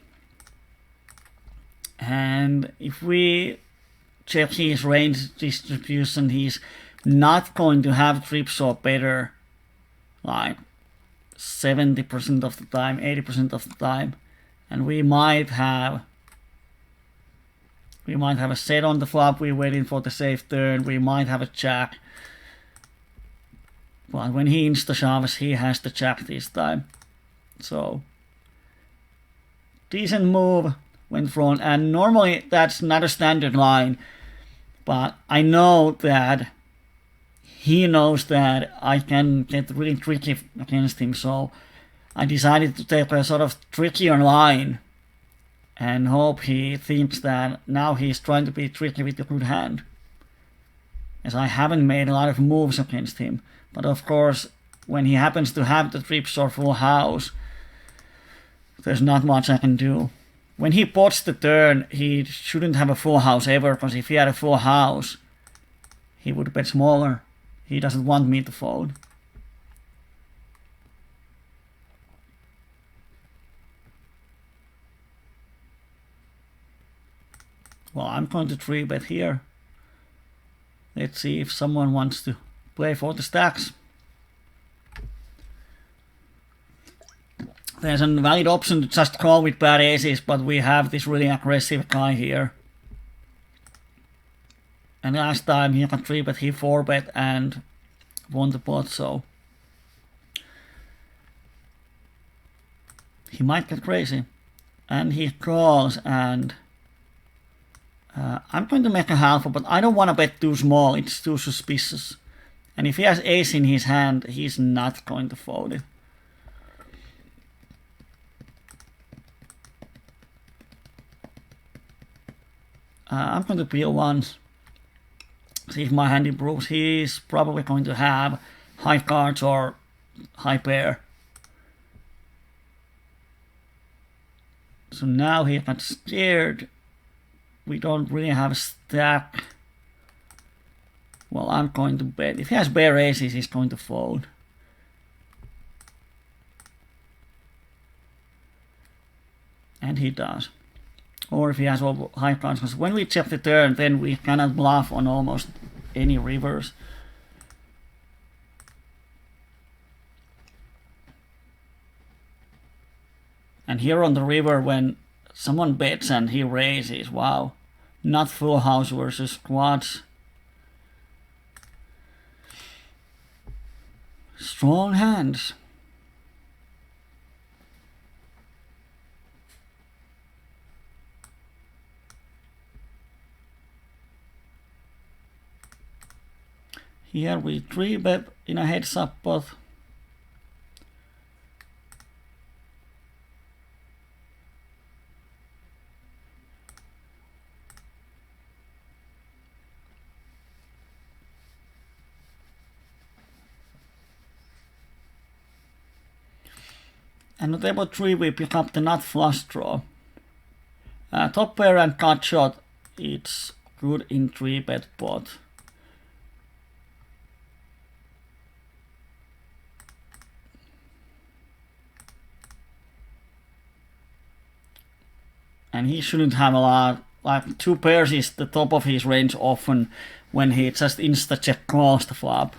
And if we check his range distribution, he's not going to have trips or better like 70% of the time, 80% of the time. And we might have a set on the flop, we're waiting for the safe turn, we might have a jack. But when he insta shoves, he has the jack this time. So decent move went wrong, and normally that's not a standard line, but I know that he knows that I can get really tricky against him, so I decided to take a sort of trickier line and hope he thinks that now he's trying to be tricky with a good hand, as I haven't made a lot of moves against him. But of course, when he happens to have the trips or full house, there's not much I can do. When he pots the turn, he shouldn't have a full house ever, because if he had a full house, he would bet smaller. He doesn't want me to fold. Well, I'm going to 3-bet here. Let's see if someone wants to play for the stacks. There's a valid option to just call with bad aces, but we have this really aggressive guy here. And last time he got 3-bet, he 4-bet and won the pot, so he might get crazy. And he calls, and I'm going to make a half, but I don't want to bet too small. It's too suspicious. And if he has ace in his hand, he's not going to fold it. I'm going to peel once. See if my hand improves. He's probably going to have high cards or high pair. So now he got scared. We don't really have a stack. Well, I'm going to bet. If he has bare aces, he's going to fold. And he does. Or if he has all high cards. Because when we check the turn, then we cannot bluff on almost any rivers. And here on the river, when someone bets and he raises, wow. Not full house versus quads. Strong hands. Here we 3-bet in a heads up pot. And on table 3 we pick up the nut flush draw. Top pair and cut shot, it's good in 3-bet pot. And he shouldn't have a lot, like 2 pairs is the top of his range often when he just insta-check calls the flop.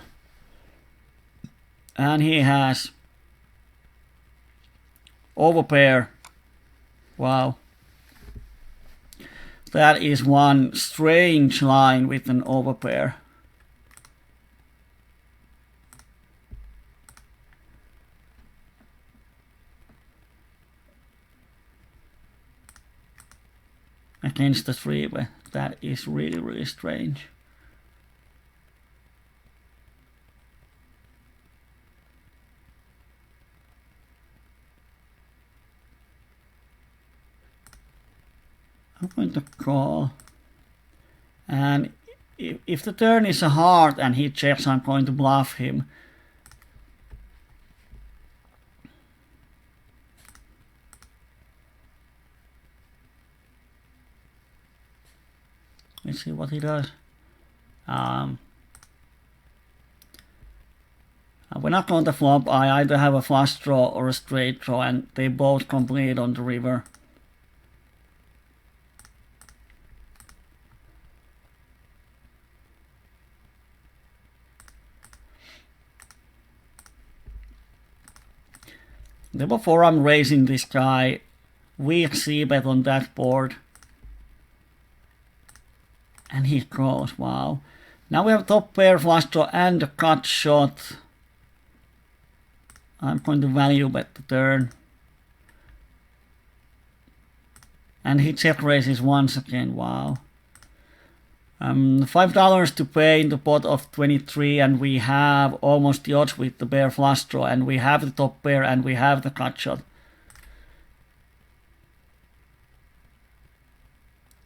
And he has overpair. Wow. That is one strange line with an overpair. Against the 3-bet. That is really, really strange. I'm going to call. And if the turn is a heart and he checks, I'm going to bluff him. Let's see what he does. When I on the flop, I either have a flush draw or a straight draw, and they both complete on the river. Therefore, I'm raising this guy. Weak c-bet on that board. And he calls, wow. Now we have top pair, flush draw, and a cut shot. I'm going to value bet the turn. And he check raises once again, wow. $5 to pay in the pot of 23, and we have almost the odds with the pair flush draw, and we have the top pair, and we have the cut shot.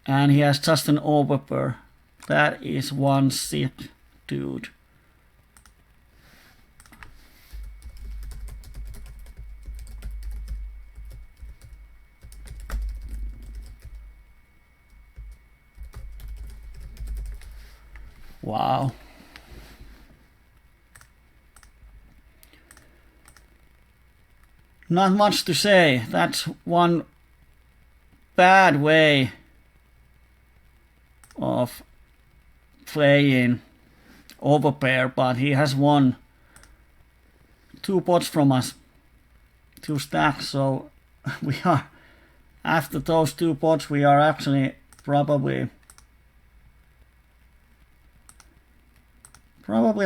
And he has just an overpair. That is one sick dude. Wow. Not much to say. That's one bad way of playing overpair, but he has won 2 pots from us, 2 stacks, so we are, after those 2 pots, we are actually probably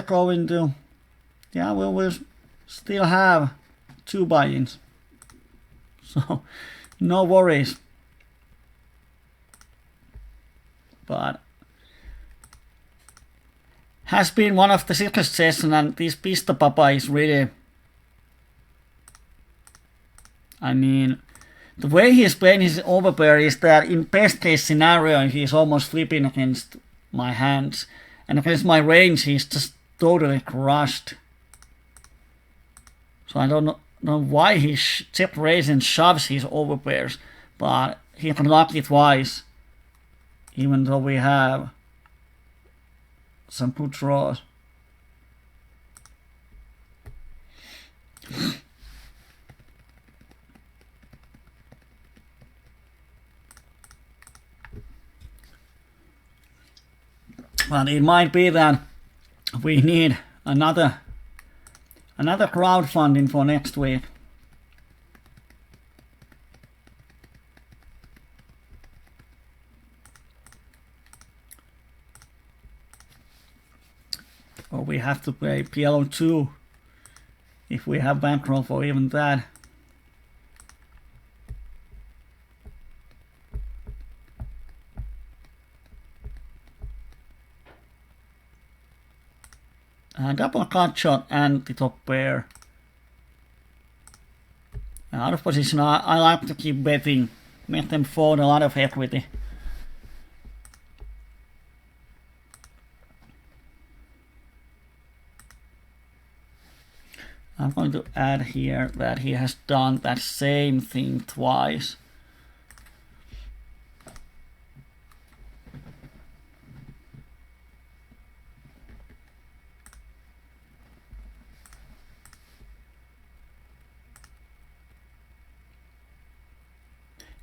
going to, yeah, we will still have 2 buy-ins, so no worries. but has been one of the sickest sessions, and this Pista Papa is really, I mean, the way he's playing his overpair is that in best case scenario he's almost flipping against my hands, and against my range he's just totally crushed. So I don't know why he check raise and shoves his overpairs, but he can lock it twice, even though we have some good draws. But it might be that we need another crowdfunding for next week. Or we have to pay PLO2 if we have bankroll for even that. Double cut shot and the top pair. Out of position, I like to keep betting, make them fold a lot of equity. I'm going to add here that he has done that same thing twice.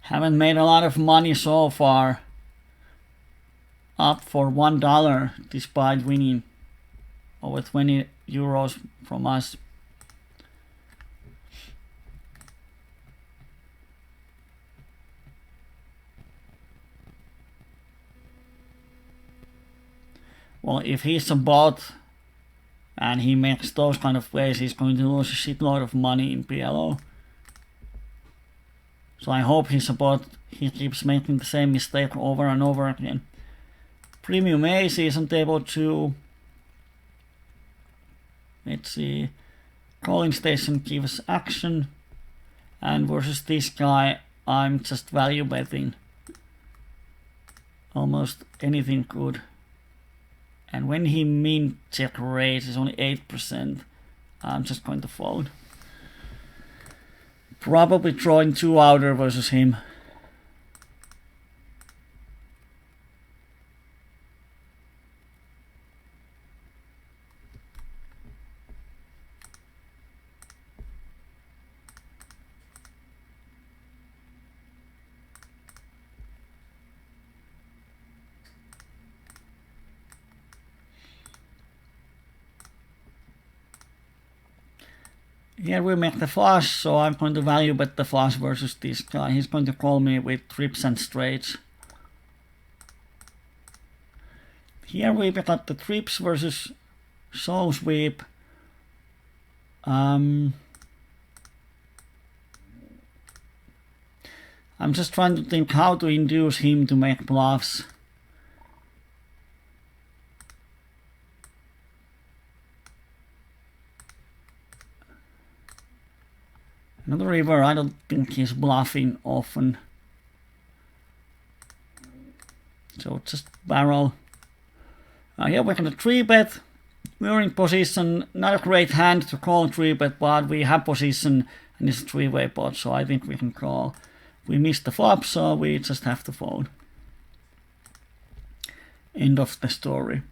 Haven't made a lot of money so far. Up for $1 despite winning over 20 euros from us. Well, if he's a bot and he makes those kind of plays, he's going to lose a shitload of money in PLO. So I hope he's a bot. He keeps making the same mistake over and over again. Premium Ace isn't able to. Let's see. Calling station gives action. And versus this guy, I'm just value betting. Almost anything good. And when he min check raise is only 8%, I'm just going to fold. Probably drawing 2 outer versus him. Here we make the flush, so I'm going to value bet the flush versus this guy. He's going to call me with trips and straights. Here we got the trips versus soul sweep. I'm just trying to think how to induce him to make bluffs. Another river, I don't think he's bluffing often. So just barrel. Here we're going to 3-bet. We're in position, not a great hand to call 3-bet, but we have position and it's a 3-way pot, so I think we can call. We missed the flop, so we just have to fold. End of the story.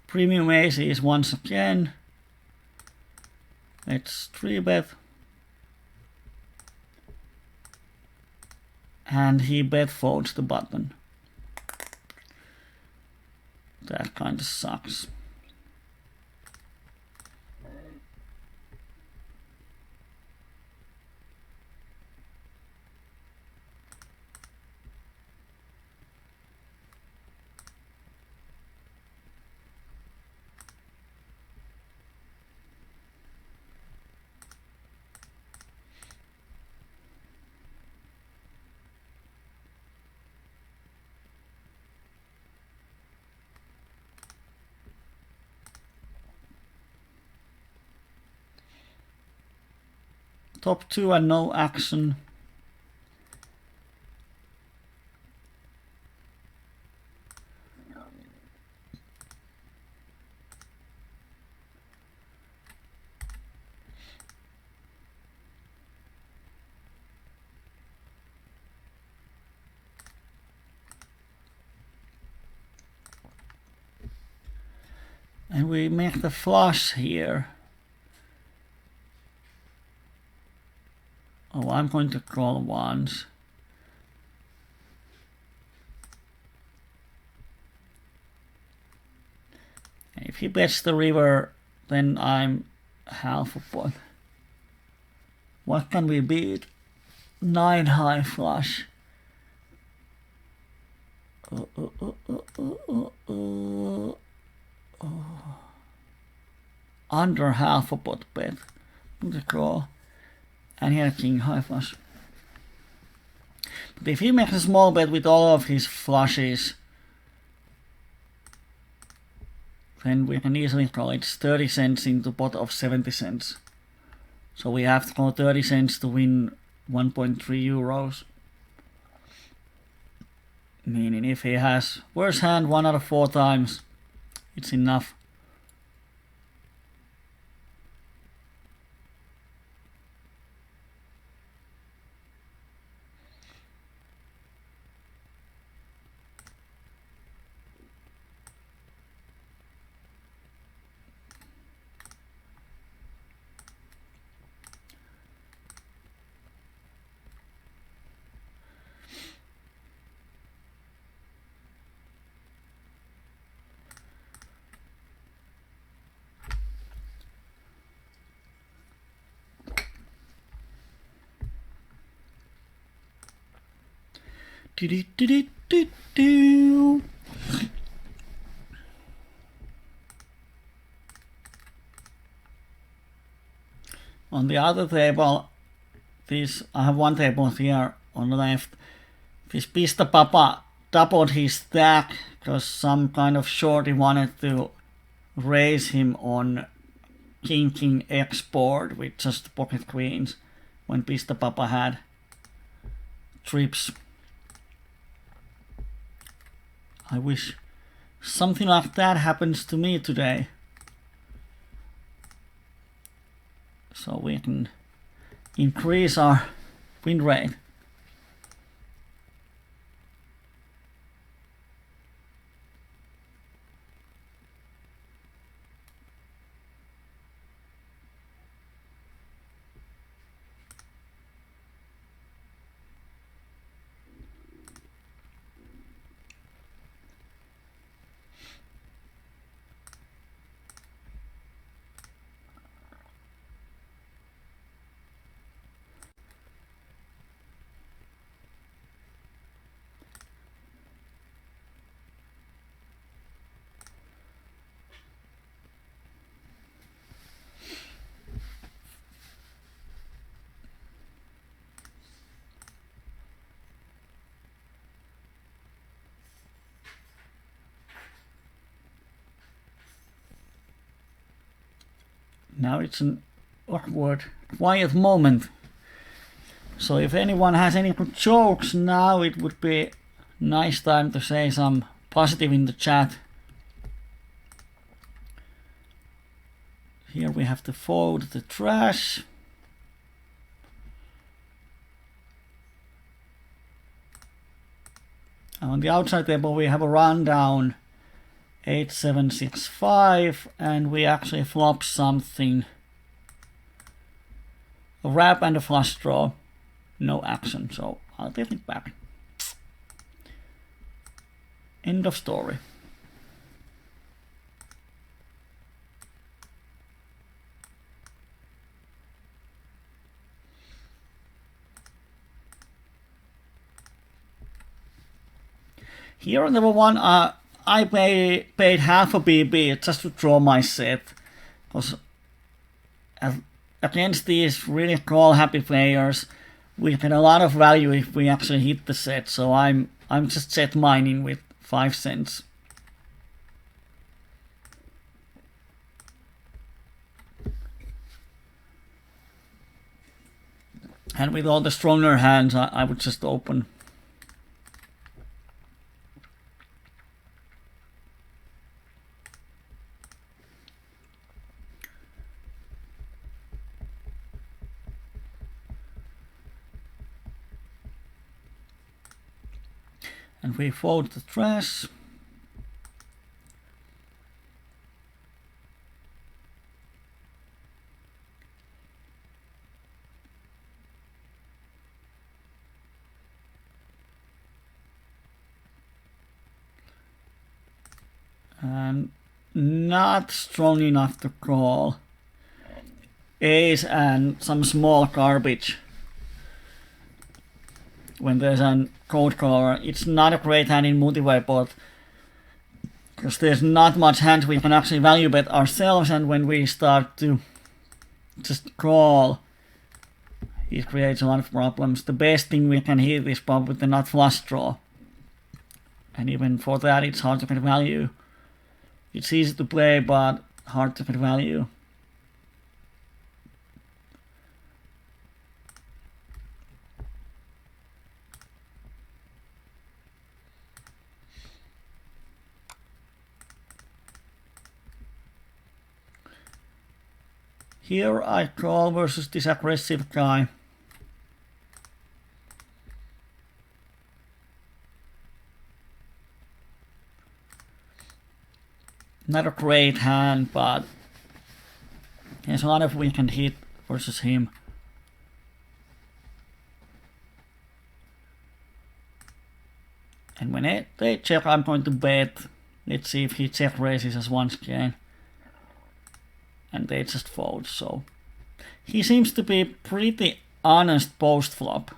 Premium Ace is once again. Let's 3-bet. And he bet folds the button. That kind of sucks. top 2 and no action. And we make the flush here. Oh, I'm going to call once. If he bets the river, then I'm half a point. What can we beat? 9 high flush. Under half a pot bet. The call. And here king high flush. But if he makes a small bet with all of his flushes, then we can easily call it 30 cents into pot of 70 cents. So we have to call 30 cents to win 1.3 euros. Meaning if he has worse hand 1 out of 4 times, it's enough. On the other table, I have one table here on the left. This Pista Papa doubled his stack because some kind of shorty wanted to raise him on King export with just pocket queens when Pista Papa had trips. I wish something like that happens to me today, so we can increase our win rate. Now it's an awkward, quiet moment. So if anyone has any good jokes now, it would be nice time to say some positive in the chat. Here we have to fold the trash. On the outside table we have a rundown 8765, and we actually flop something. A wrap and a flush draw. No action, so I'll take it back. End of story. Here on level 1, I paid half a BB just to draw my set, because against these really call happy players, we get a lot of value if we actually hit the set. So I'm just set mining with 5 cents. And with all the stronger hands, I would just open. And we fold the trash. And not strong enough to call. Ace and some small garbage. When there's a code caller, it's not a great hand in multiway, but because there's not much hands we can actually value bet ourselves, and when we start to just call, it creates a lot of problems. The best thing we can hit is probably the nut flush draw, and even for that it's hard to get value. It's easy to play, but hard to get value. Here I call versus this aggressive guy. Not a great hand, but there's a lot of weekend hit versus him. And when they check, I'm going to bet. Let's see if he check raises us once again. And they just fold, so he seems to be pretty honest post-flop.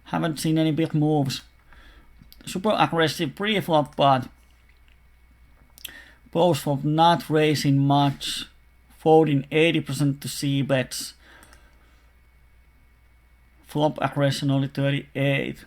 Haven't seen any big moves. Super aggressive pre-flop, but post-flop not raising much. Folding 80% to C-bets. Flop aggression only 38.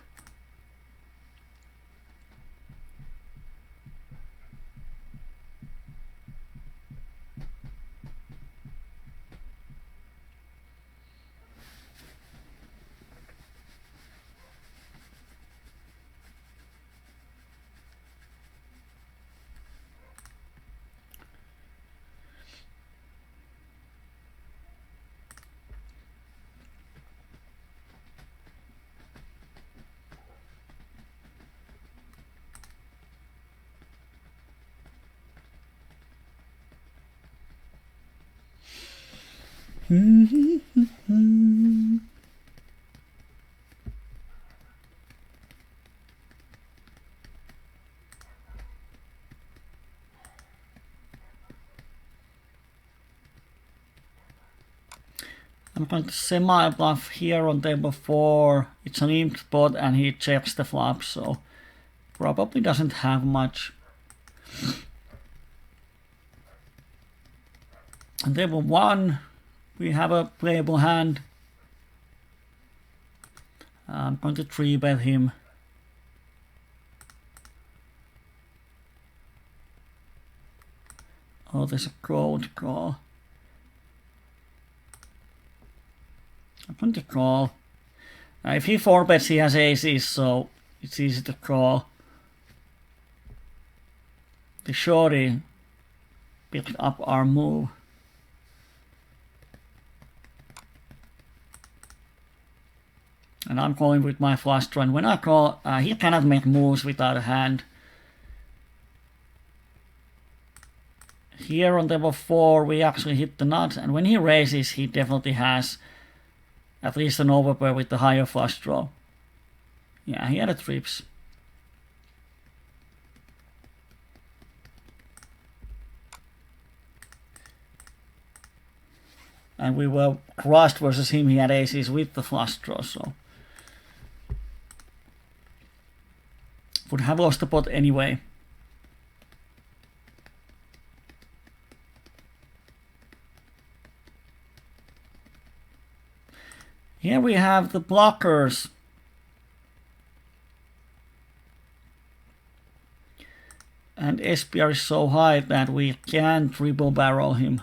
I'm going to semi-bluff here on table 4. It's an imp spot and he checks the flop, so probably doesn't have much. On table 1, we have a playable hand. I'm going to 3-bet him. Oh, there's a cold call. I'm going to call. If he 4-bets, he has aces, so it's easy to call. The shorty picked up our move. And I'm calling with my flush draw. And when I call, he cannot make moves without a hand. Here on table 4, we actually hit the nuts. And when he raises, he definitely has at least an overpair with the higher flush draw. Yeah, he had a trips. And we were crushed versus him. He had aces with the flush draw, so would have lost the pot anyway. Here we have the blockers. And SPR is so high that we can triple barrel him.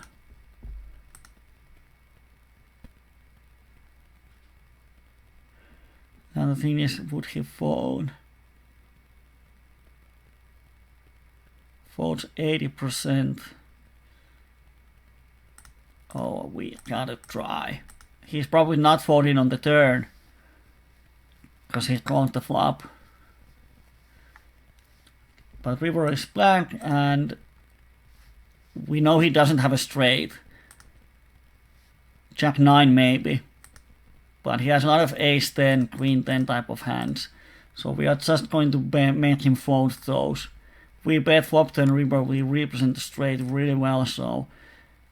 the thing is, would he fold? Folds 80%. Oh, we gotta try. He's probably not folding on the turn, because he called the flop. But river is blank, and we know he doesn't have a straight. Jack 9 maybe. But he has a lot of ace 10, queen 10 type of hands. So we are just going to make him fold those. We bet flop turn river, we represent the straight really well. So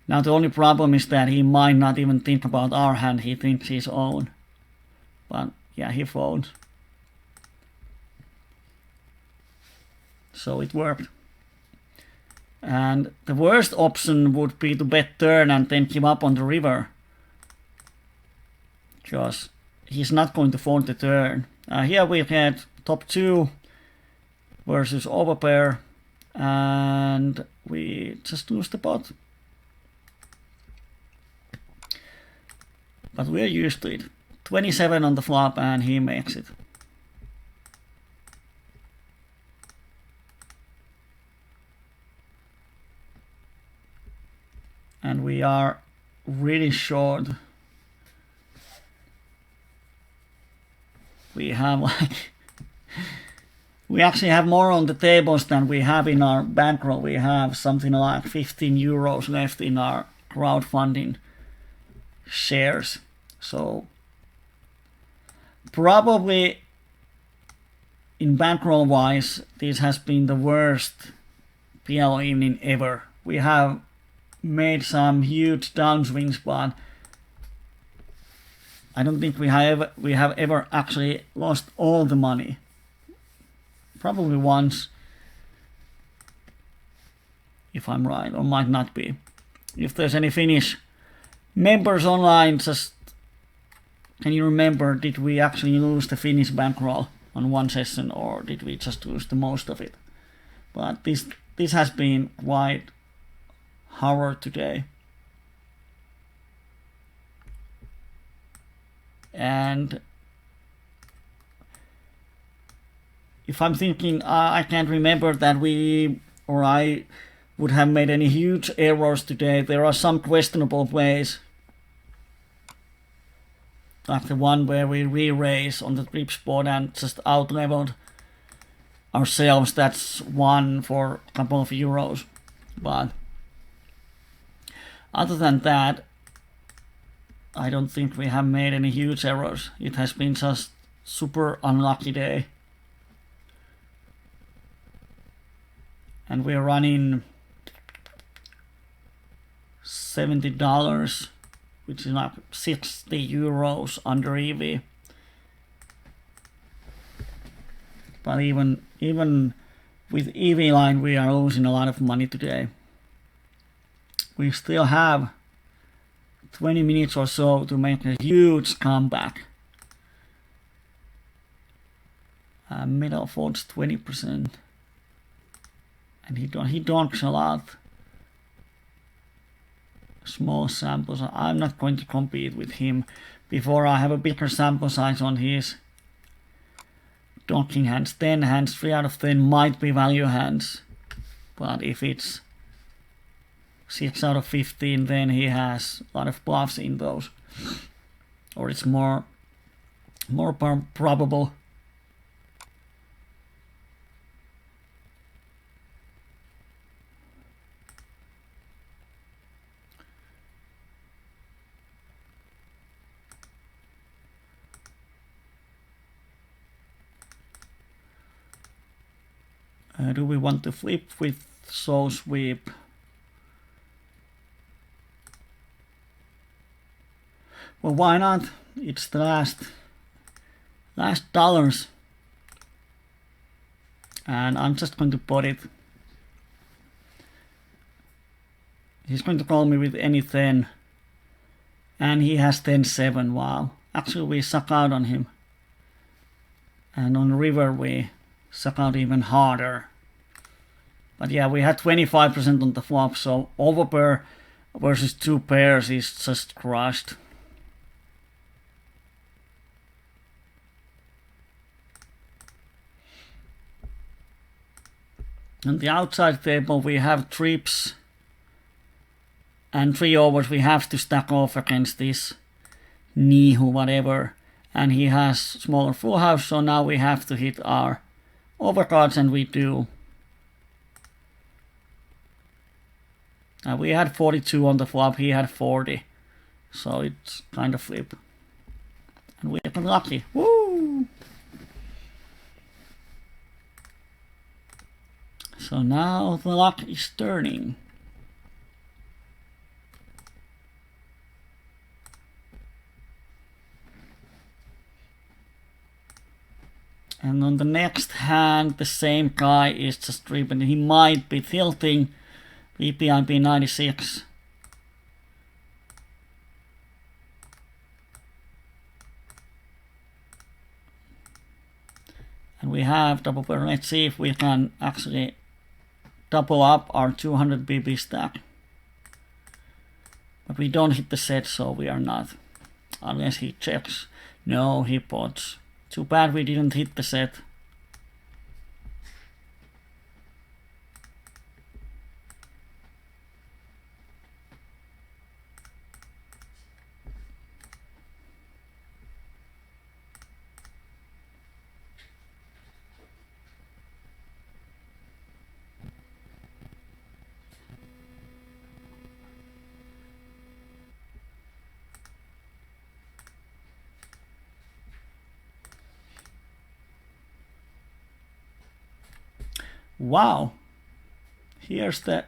now the only problem is that he might not even think about our hand, he thinks his own. But yeah, he folds. So it worked. And the worst option would be to bet turn and then give up on the river, because he's not going to fold the turn. Here we had top 2 versus overpair, and we just lose the pot. But we're used to it. 27 on the flop, and he makes it. And we are really short. We have we actually have more on the tables than we have in our bankroll. We have something like 15 euros left in our crowdfunding shares. So probably in bankroll wise, this has been the worst PLO evening ever. We have made some huge downswings, but I don't think we have ever actually lost all the money. Probably once, if I'm right, or might not be. If there's any Finnish members online, just can you remember, did we actually lose the Finnish bankroll on one session, or did we just lose the most of it? But this has been quite hard today. And if I'm thinking, I can't remember that I would have made any huge errors today. There are some questionable plays, like the one where we re-raise on the trip spot and just out-leveled ourselves. That's one for a couple of euros. But other than that, I don't think we have made any huge errors. It has been just super unlucky day. And we're running $70, which is like 60 euros under EV. But even with EV line, we are losing a lot of money today. We still have 20 minutes or so to make a huge comeback. Middle folds 20%. And he donks a lot. Small samples. I'm not going to compete with him before I have a bigger sample size on his donking hands. 10 hands, 3 out of 10 might be value hands. But if it's 6 out of 15, then he has a lot of bluffs in those. Or it's more probable. Do we want to flip with soul sweep? Well, why not? It's the last dollars. And I'm just going to put it. He's going to call me with any 10. And he has 10-7. Wow. Actually, we suck out on him. And on river, we suck out even harder. But yeah, we had 25% on the flop, so overpair versus 2 pairs is just crushed. On the outside table we have trips and 3 overs we have to stack off against this Nihu whatever, and he has smaller full house, so now we have to hit our overcards, and we do. We had 42 on the flop, he had 40, so it's kind of flip. And we got lucky. Woo! So now the luck is turning. And on the next hand, the same guy is just tripping. He might be tilting. VPIP 96. And we have double barrel. Let's see if we can actually double up our 200 BB stack. But we don't hit the set, so we are not. Unless he checks. No, he pots. Too bad we didn't hit the set. Wow, here's the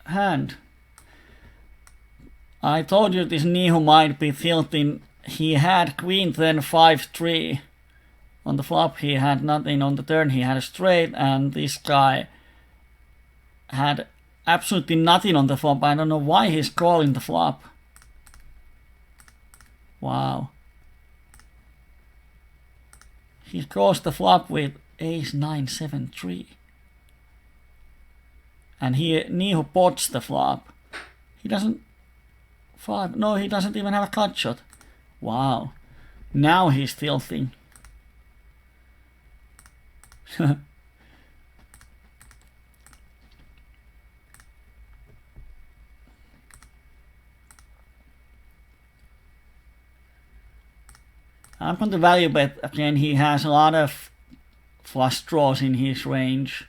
hand. I told you this Nihu might be tilting. He had queen 10 5-3 on the flop. He had nothing on the turn. He had a straight, and this guy had absolutely nothing on the flop. I don't know why he's calling the flop. Wow. He calls the flop with ace 9 7 3. And Nihu pots the flop. He doesn't... No, he doesn't even have a cut shot. Wow. Now he's tilting. I'm going to value bet again. He has a lot of flush draws in his range.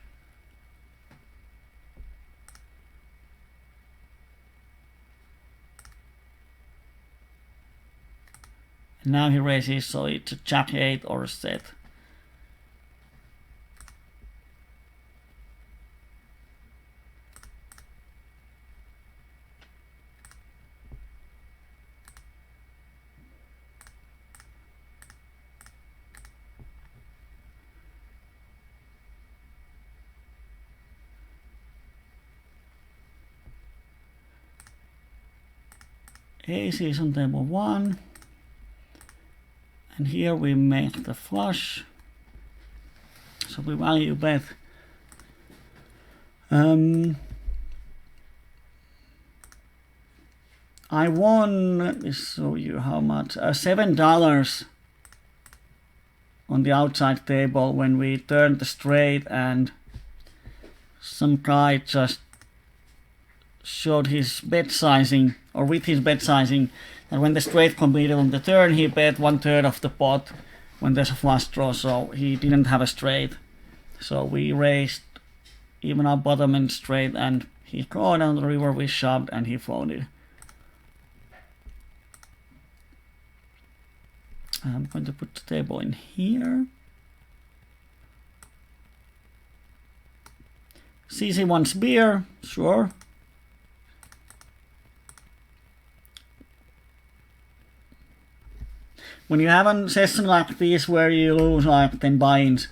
Now he raises, so it's a jack 8 or a set. Ace is on table 1. And here we make the flush. So we value bet. I won, let me show you how much, $7 on the outside table when we turned the straight, and some guy just showed his bet sizing, or with his bet sizing, and when the straight completed on the turn, he bet 1/3 of the pot when there's a flush draw, so he didn't have a straight. So we raised even our bottom and straight, and he called down the river, we shoved, and he folded. I'm going to put the table in here. CC wants beer, sure. When you have a session like this where you lose like 10 buy-ins,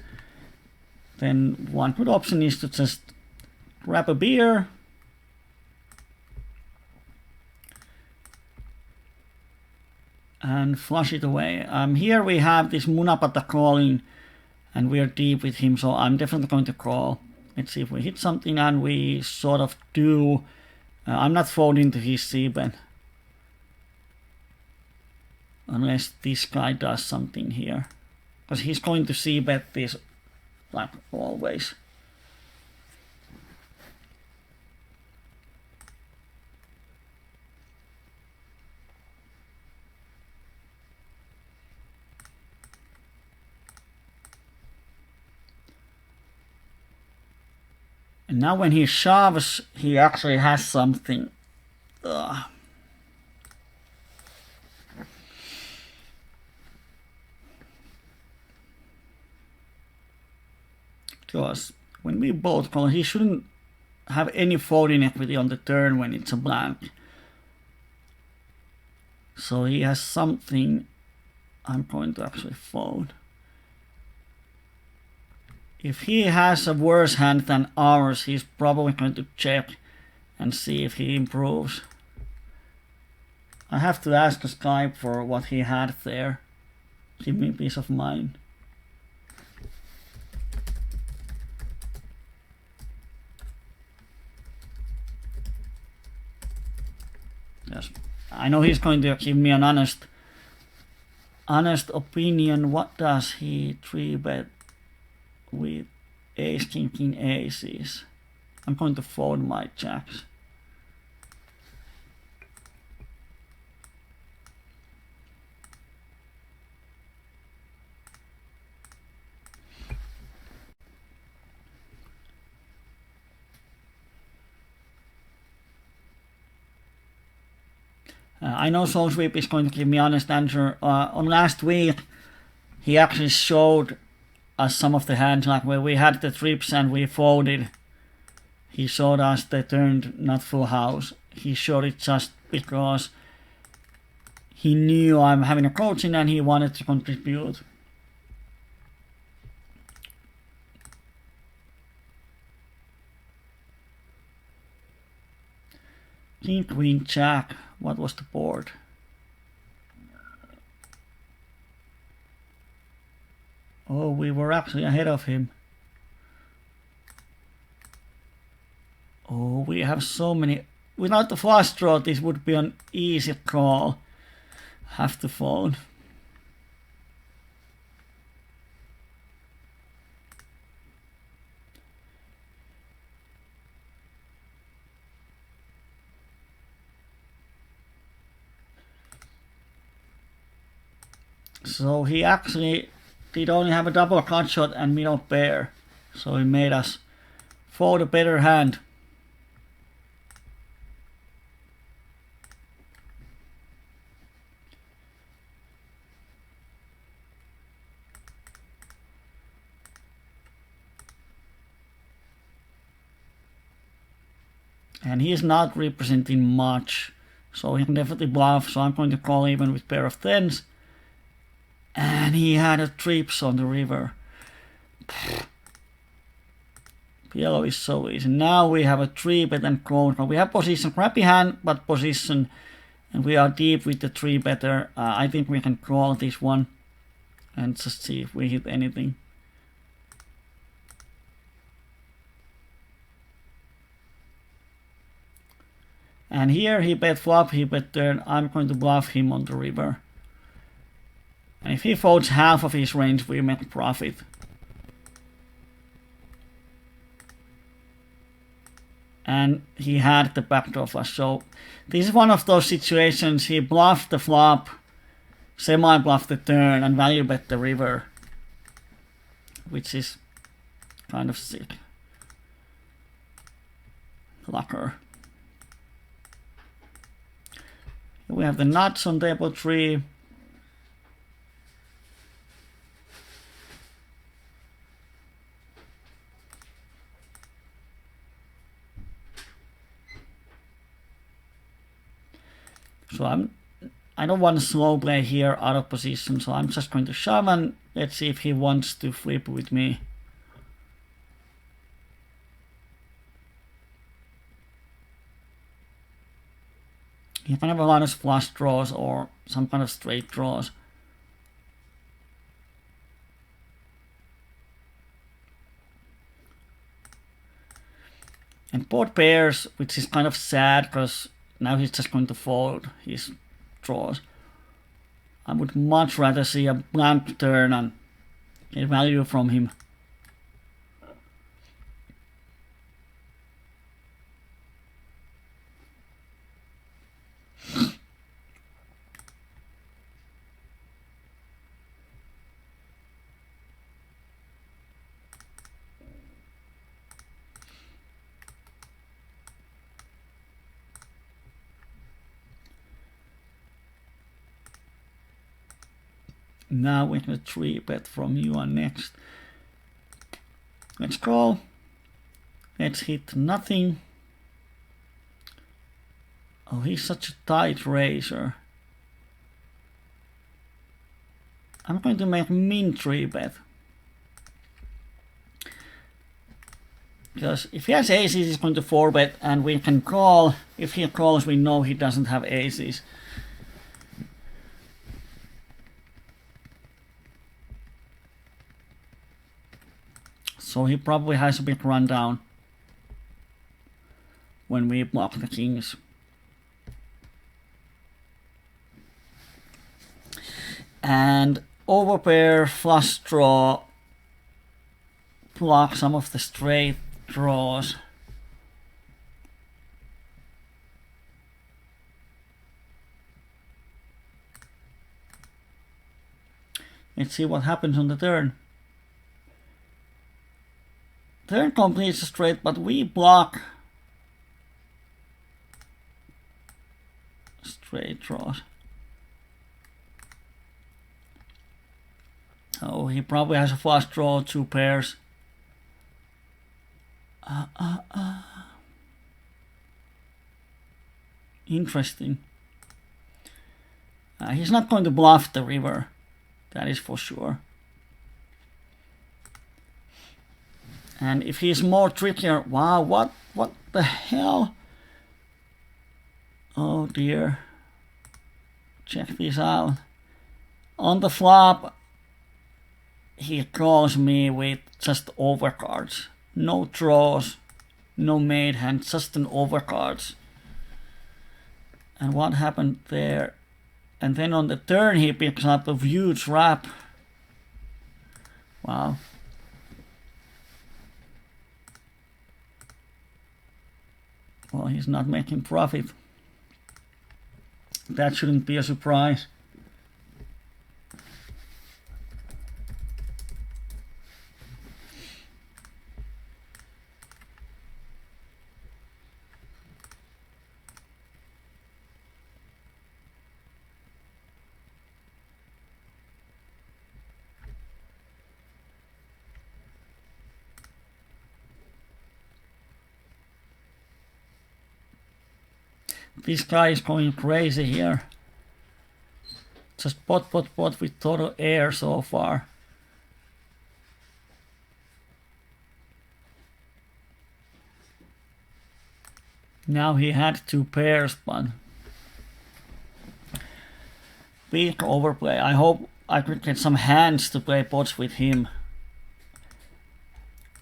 then one good option is to just grab a beer and flush it away. Here we have this Munapata calling, and we are deep with him, so I'm definitely going to call. Let's see if we hit something, and we sort of do. I'm not folding to his c-bet. Unless this guy does something here. Because he's going to c-bet this, like always. now when he shoves, he actually has something. Ugh. Because when we both call, he shouldn't have any folding equity on the turn when it's a blank. So he has something I'm going to actually fold. If he has a worse hand than ours, he's probably going to check and see if he improves. I have to ask Skype for what he had there. Give me peace of mind. Yes, I know he's going to give me an honest opinion. What does he 3-bet with ace, king, aces? I'm going to fold my jacks. I know Soul Sweep is going to give me honest answer. On last week, he actually showed us some of the hands, like where we had the trips and we folded. He showed us the turned not full house. He showed it just because he knew I'm having a coaching and he wanted to contribute. King, queen, jack. What was the board? Oh, we were actually ahead of him. Oh, we have so many. Without the flush draw, this would be an easy call. Have to fold. So he actually did only have a double cut shot and middle pair. So he made us fold a better hand. And he's not representing much. So he can definitely bluff. So I'm going to call even with pair of tens. And he had a trips on the river. PLO is so easy. Now we have a 3-bet and clone. We have position, crappy hand, but position. And we are deep with the 3-better. I think we can call this one. And just see if we hit anything. And here he bet flop, he bet turn. I'm going to bluff him on the river. And if he folds half of his range, we make profit. And he had the backdoor flush. So this is one of those situations. He bluffed the flop, semi-bluffed the turn, and value bet the river. Which is kind of sick. Lucker. We have the nuts on table 3. So I don't want to slow play here out of position, so I'm just going to shove and let's see if he wants to flip with me. He can have a lot of flush draws or some kind of straight draws. And board pairs, which is kind of sad because now he's just going to fold his draws. I would much rather see a blank turn and get value from him. Now we can 3-bet from you on next. Let's call. Let's hit nothing. Oh, he's such a tight raiser. I'm going to make min 3-bet. Because if he has aces, he's going to 4-bet, and we can call. If he calls, we know he doesn't have aces. So he probably has a big rundown when we block the kings. And overpair flush draw block some of the straight draws. Let's see what happens on the turn. Turn completes a straight, but we block straight draws. Oh, he probably has a flush draw, 2 pairs. Interesting. He's not going to bluff the river, that is for sure. And if he's more trickier, wow, what the hell? Oh dear. Check this out. On the flop, he calls me with just overcards. No draws, no made hand, just an overcards. And what happened there? And then on the turn he picks up a huge wrap. Wow. Well, he's not making profit. That shouldn't be a surprise. This guy is going crazy here. Just pot with total air so far. Now he had 2 pairs, but big overplay. I hope I could get some hands to play pots with him.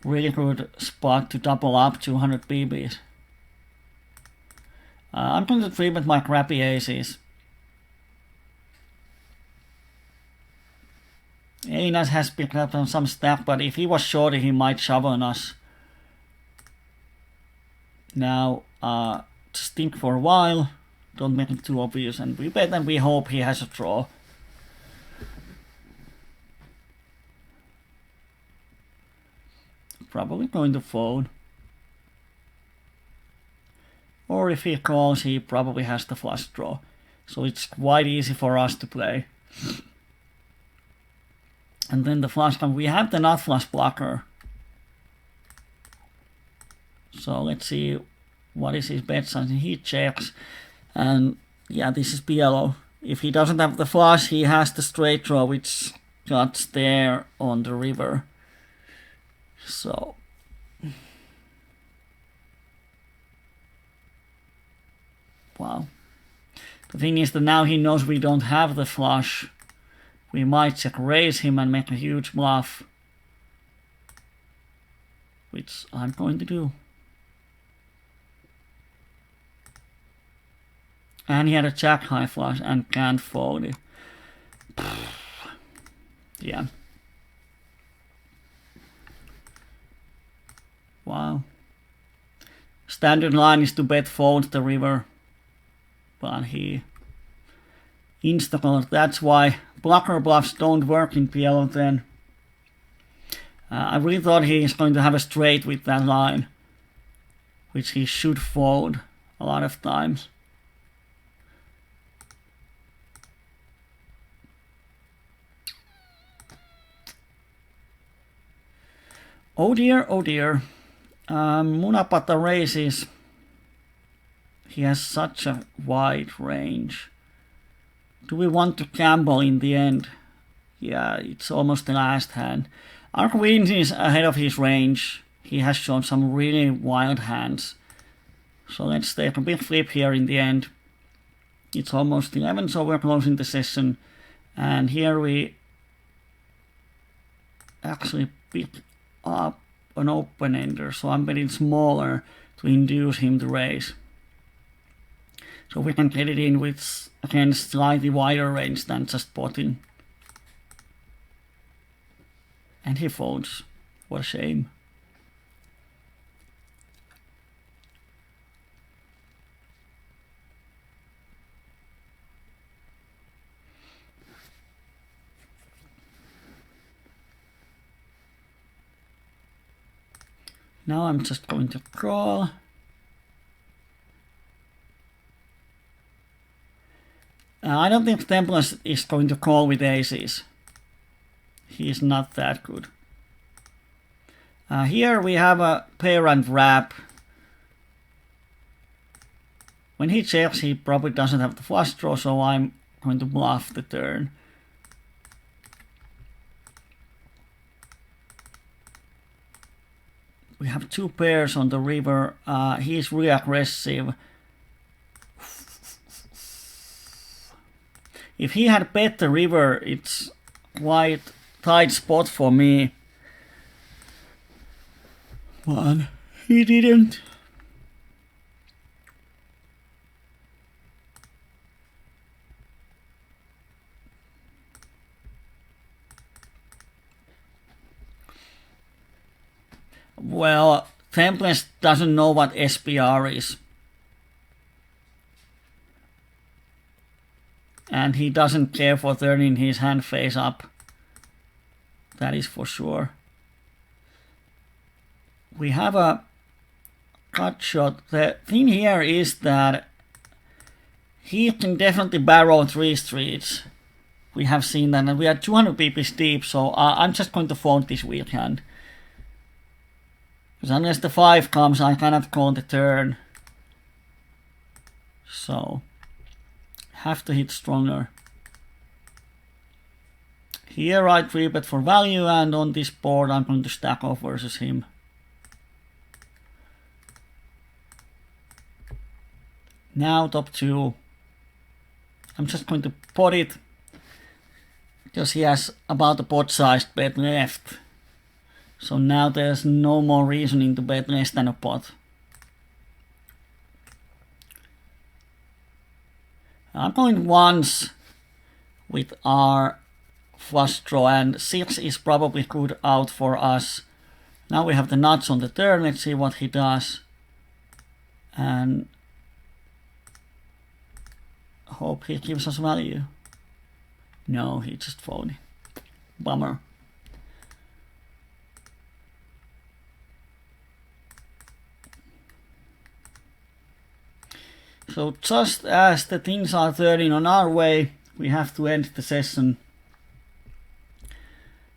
Really good spot to double up 200 BBs. I'm going to 3-bet my crappy aces. Einas has picked up on some stack, but if he was shorty, he might shove on us. Now, just think for a while. Don't make it too obvious, and we bet and we hope he has a draw. Probably going to fold. Or if he calls, he probably has the flush draw. So it's quite easy for us to play. And then the flush comes. We have the nut flush blocker. So let's see what is his bet size. He checks. And yeah, this is PLO. If he doesn't have the flush, he has the straight draw, which cuts there on the river. So wow. The thing is that now he knows we don't have the flush. We might check raise him and make a huge bluff. Which I'm going to do. And he had a jack high flush and can't fold it. Yeah. Wow. Standard line is to bet fold the river. But he insta-called. That's why blocker bluffs don't work in PLO10. I really thought he is going to have a straight with that line, which he should fold a lot of times. Oh dear, oh dear. Munapata raises. He has such a wide range. Do we want to gamble in the end? Yeah, it's almost the last hand. Our queen is ahead of his range. He has shown some really wild hands. So let's take a big flip here in the end. It's almost 11, so we're closing the session. And here we actually pick up an open-ender, so I'm betting smaller to induce him to raise. So we can get it in with, again, slightly wider range than just potting. And he folds. What a shame. Now I'm just going to crawl. I don't think Tempest is going to call with aces. He is not that good. Here we have a pair and wrap. When he checks, he probably doesn't have the flush draw, so I'm going to bluff the turn. We have two pairs on the river. He's really aggressive. If he had bet the river, it's quite tight spot for me. But he didn't. Well, Tempest doesn't know what SPR is. And he doesn't care for turning his hand face up. That is for sure. We have a cut shot. The thing here is that he can definitely barrel 3 streets. We have seen that, and we are 200 pips deep, so I'm just going to fold this weak hand. Because unless the 5 comes, I cannot call the turn. So, have to hit stronger. Here I 3-bet for value, and on this board I'm going to stack off versus him. Now top 2. I'm just going to pot it, because he has about a pot-sized bet left. So now there's no more reasoning to bet less than a pot. I'm going once with our flush draw, and 6 is probably good out for us. Now we have the nuts on the turn. Let's see what he does. And hope he gives us value. No, he just folded. Bummer. So just as the things are turning on our way, we have to end the session.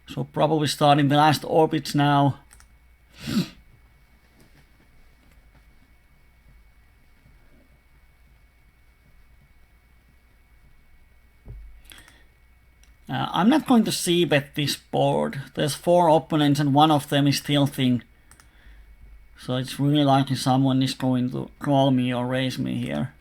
So probably starting the last orbits now. I'm not going to c-bet this board. There's 4 opponents and one of them is tilting. So it's really likely someone is going to call me or raise me here.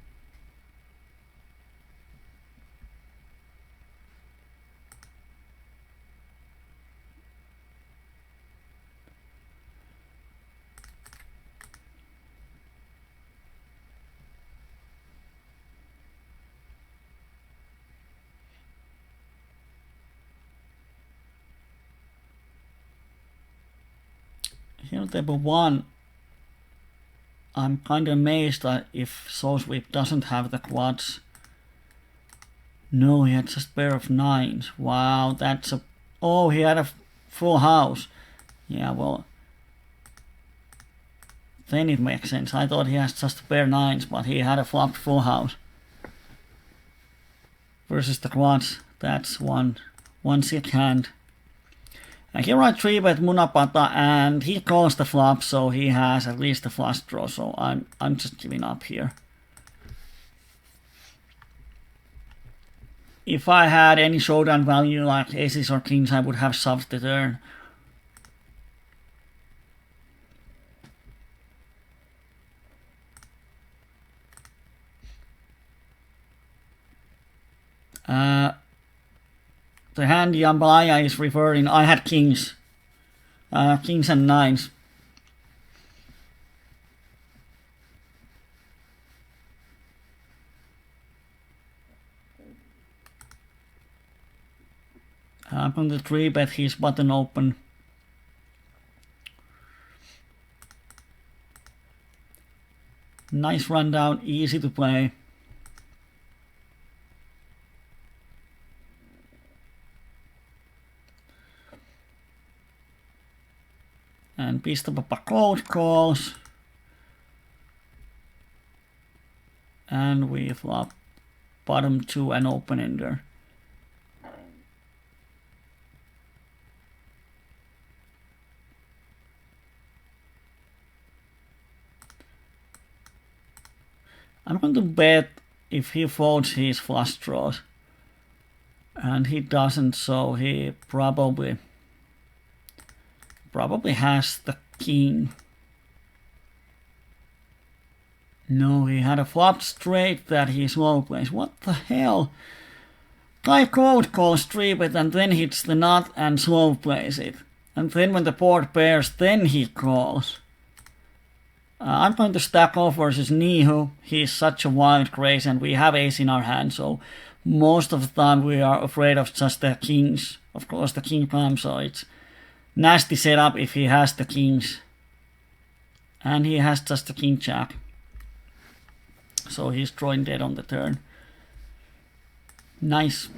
Here table 1. I'm kind of amazed that if Soul Sweep doesn't have the quads. No, he had just pair of 9s. Wow, that's a... Oh, he had a full house. Yeah, well... Then it makes sense. I thought he has just a pair 9s, but he had a flopped full house. Versus the quads. That's one sick hand. And here I 3-bet Munapata, and he calls the flop, so he has at least a flush draw, so I'm just giving up here. If I had any showdown value like aces or kings, I would have shoved the turn. The hand Jambalaya is referring, I had kings. Kings and nines. I'm going to 3-bet his button open. Nice rundown, easy to play. And Pista Papa cold calls. And we flop bottom 2 and open ender. I'm going to bet if he folds his flush draws. And he doesn't, so he probably has the king. No, he had a flop straight that he slow plays. What the hell? Guy cold calls 3-bet and then hits the nut and slow plays it. And then when the board pairs, then he calls. I'm going to stack off versus Nihu. He's such a wild craze and we have ace in our hand, so most of the time we are afraid of just the kings. Of course the king comes, so it's nasty setup if he has the kings. And he has just the king jack. So he's drawing dead on the turn. Nice.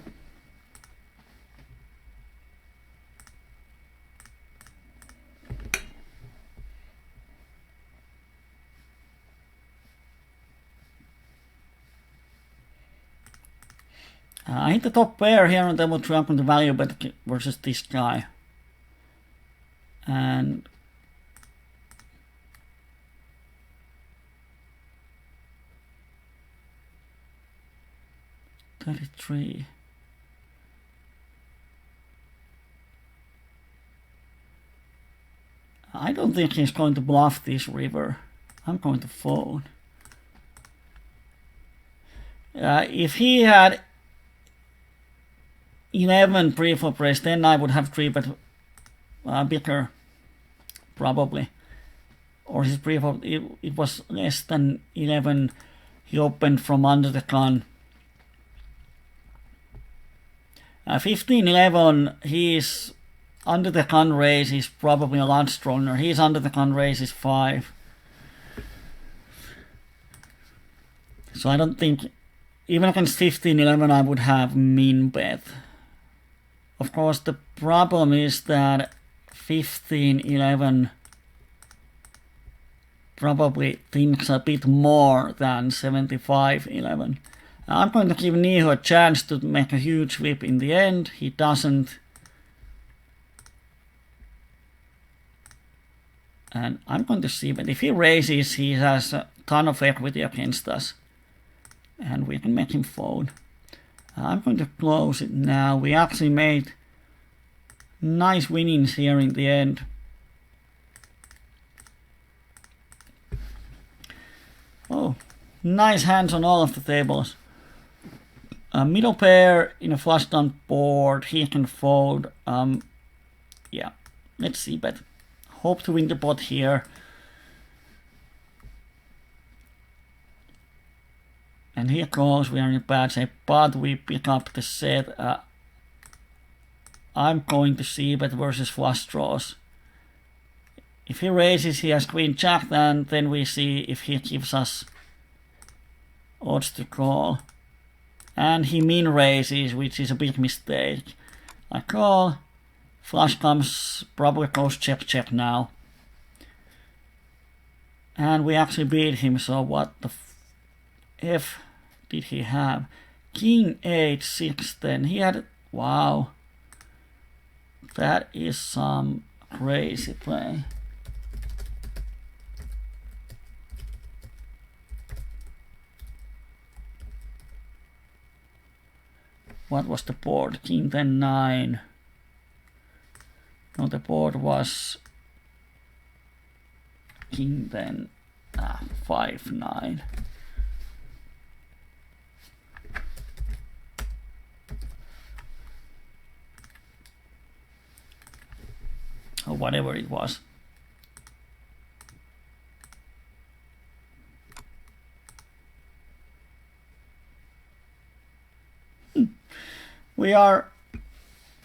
I hit the top pair here and then we'll try on the value bet versus this guy. And $33. I don't think he's going to bluff this river. I'm going to fold. If he had 11 pre-flop raise, then I would have 3-bet bigger, probably. Or his pre-flop, it was less than 11. He opened from under the gun. 15-11, he's under the gun raise, he's probably a lot stronger. He's under the gun raise is 5. So I don't think, even against 15-11, I would have min bet. Of course, the problem is that 15-11 probably thinks a bit more than 75-11. I'm going to give Nihu a chance to make a huge flip in the end. He doesn't. And I'm going to see, but if he raises, he has a ton of equity against us. And we can make him fold. I'm going to close it now. We actually made nice winnings here in the end. Oh, nice hands on all of the tables. Middle pair in a flush down board, he can fold. Yeah, let's see, but hope to win the pot here. And here goes, we are in a bad shape, but we pick up the set. I'm going to see bet versus flush draws. If he raises, he has queen jack, and then we see if he gives us odds to call. And he min raises, which is a big mistake. I call, flush comes, probably goes check now. And we actually beat him, so what the F did he have? King 8, 6, 10. He had, wow. That is some crazy play. What was the board? King 10 9. No, the board was King 10 5 9. Or whatever it was. We are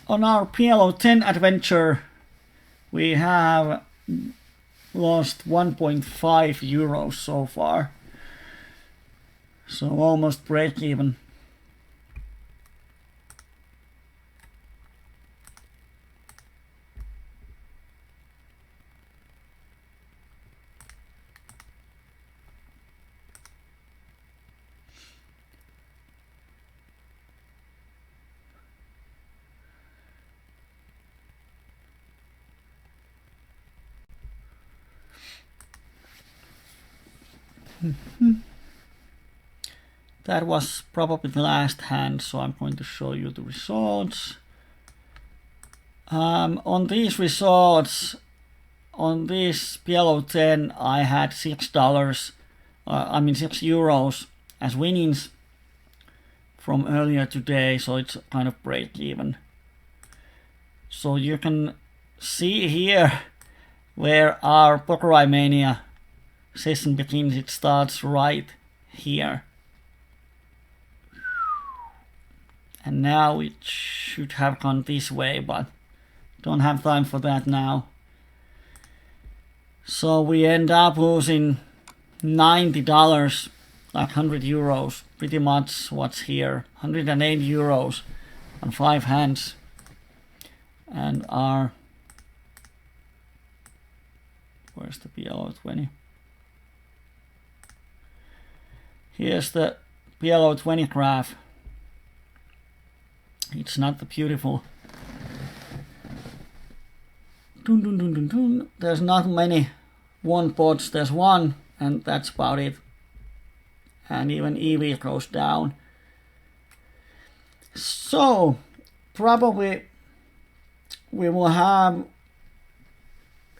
on our PLO10 adventure. We have lost 1.5 euros so far. So almost break even. That was probably the last hand, so I'm going to show you the results. On these results, on this PLO10, I had $6, €6 as winnings from earlier today, so it's kind of break even. So you can see here where our Poker Mania session begins. It starts right here. And now it should have gone this way, but don't have time for that now. So we end up losing $90, like 100 euros, pretty much what's here. 108 euros on 5 hands. And our, where's the PLO20? Here's the PLO20 graph. It's not the beautiful. Dun, dun, dun, dun, dun. There's not many one pots. There's one, and that's about it. And even EV goes down. So probably we will have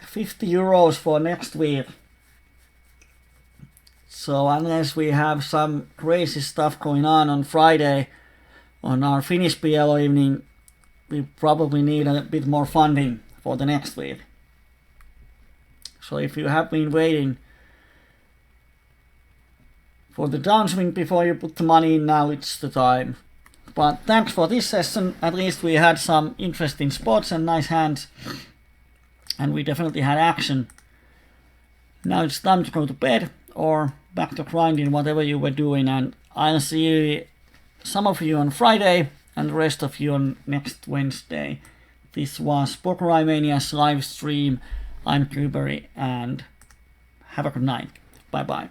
50 euros for next week. So unless we have some crazy stuff going on Friday, on our Finnish PLO evening, we probably need a bit more funding for the next week. So if you have been waiting for the downswing before you put the money in, now it's the time. But thanks for this session. At least we had some interesting spots and nice hands. And we definitely had action. Now it's time to go to bed or back to grinding, whatever you were doing. And I'll see some of you on Friday and the rest of you on next Wednesday. This was Poker Mania's live stream. I'm Kyyberi and have a good night. Bye bye.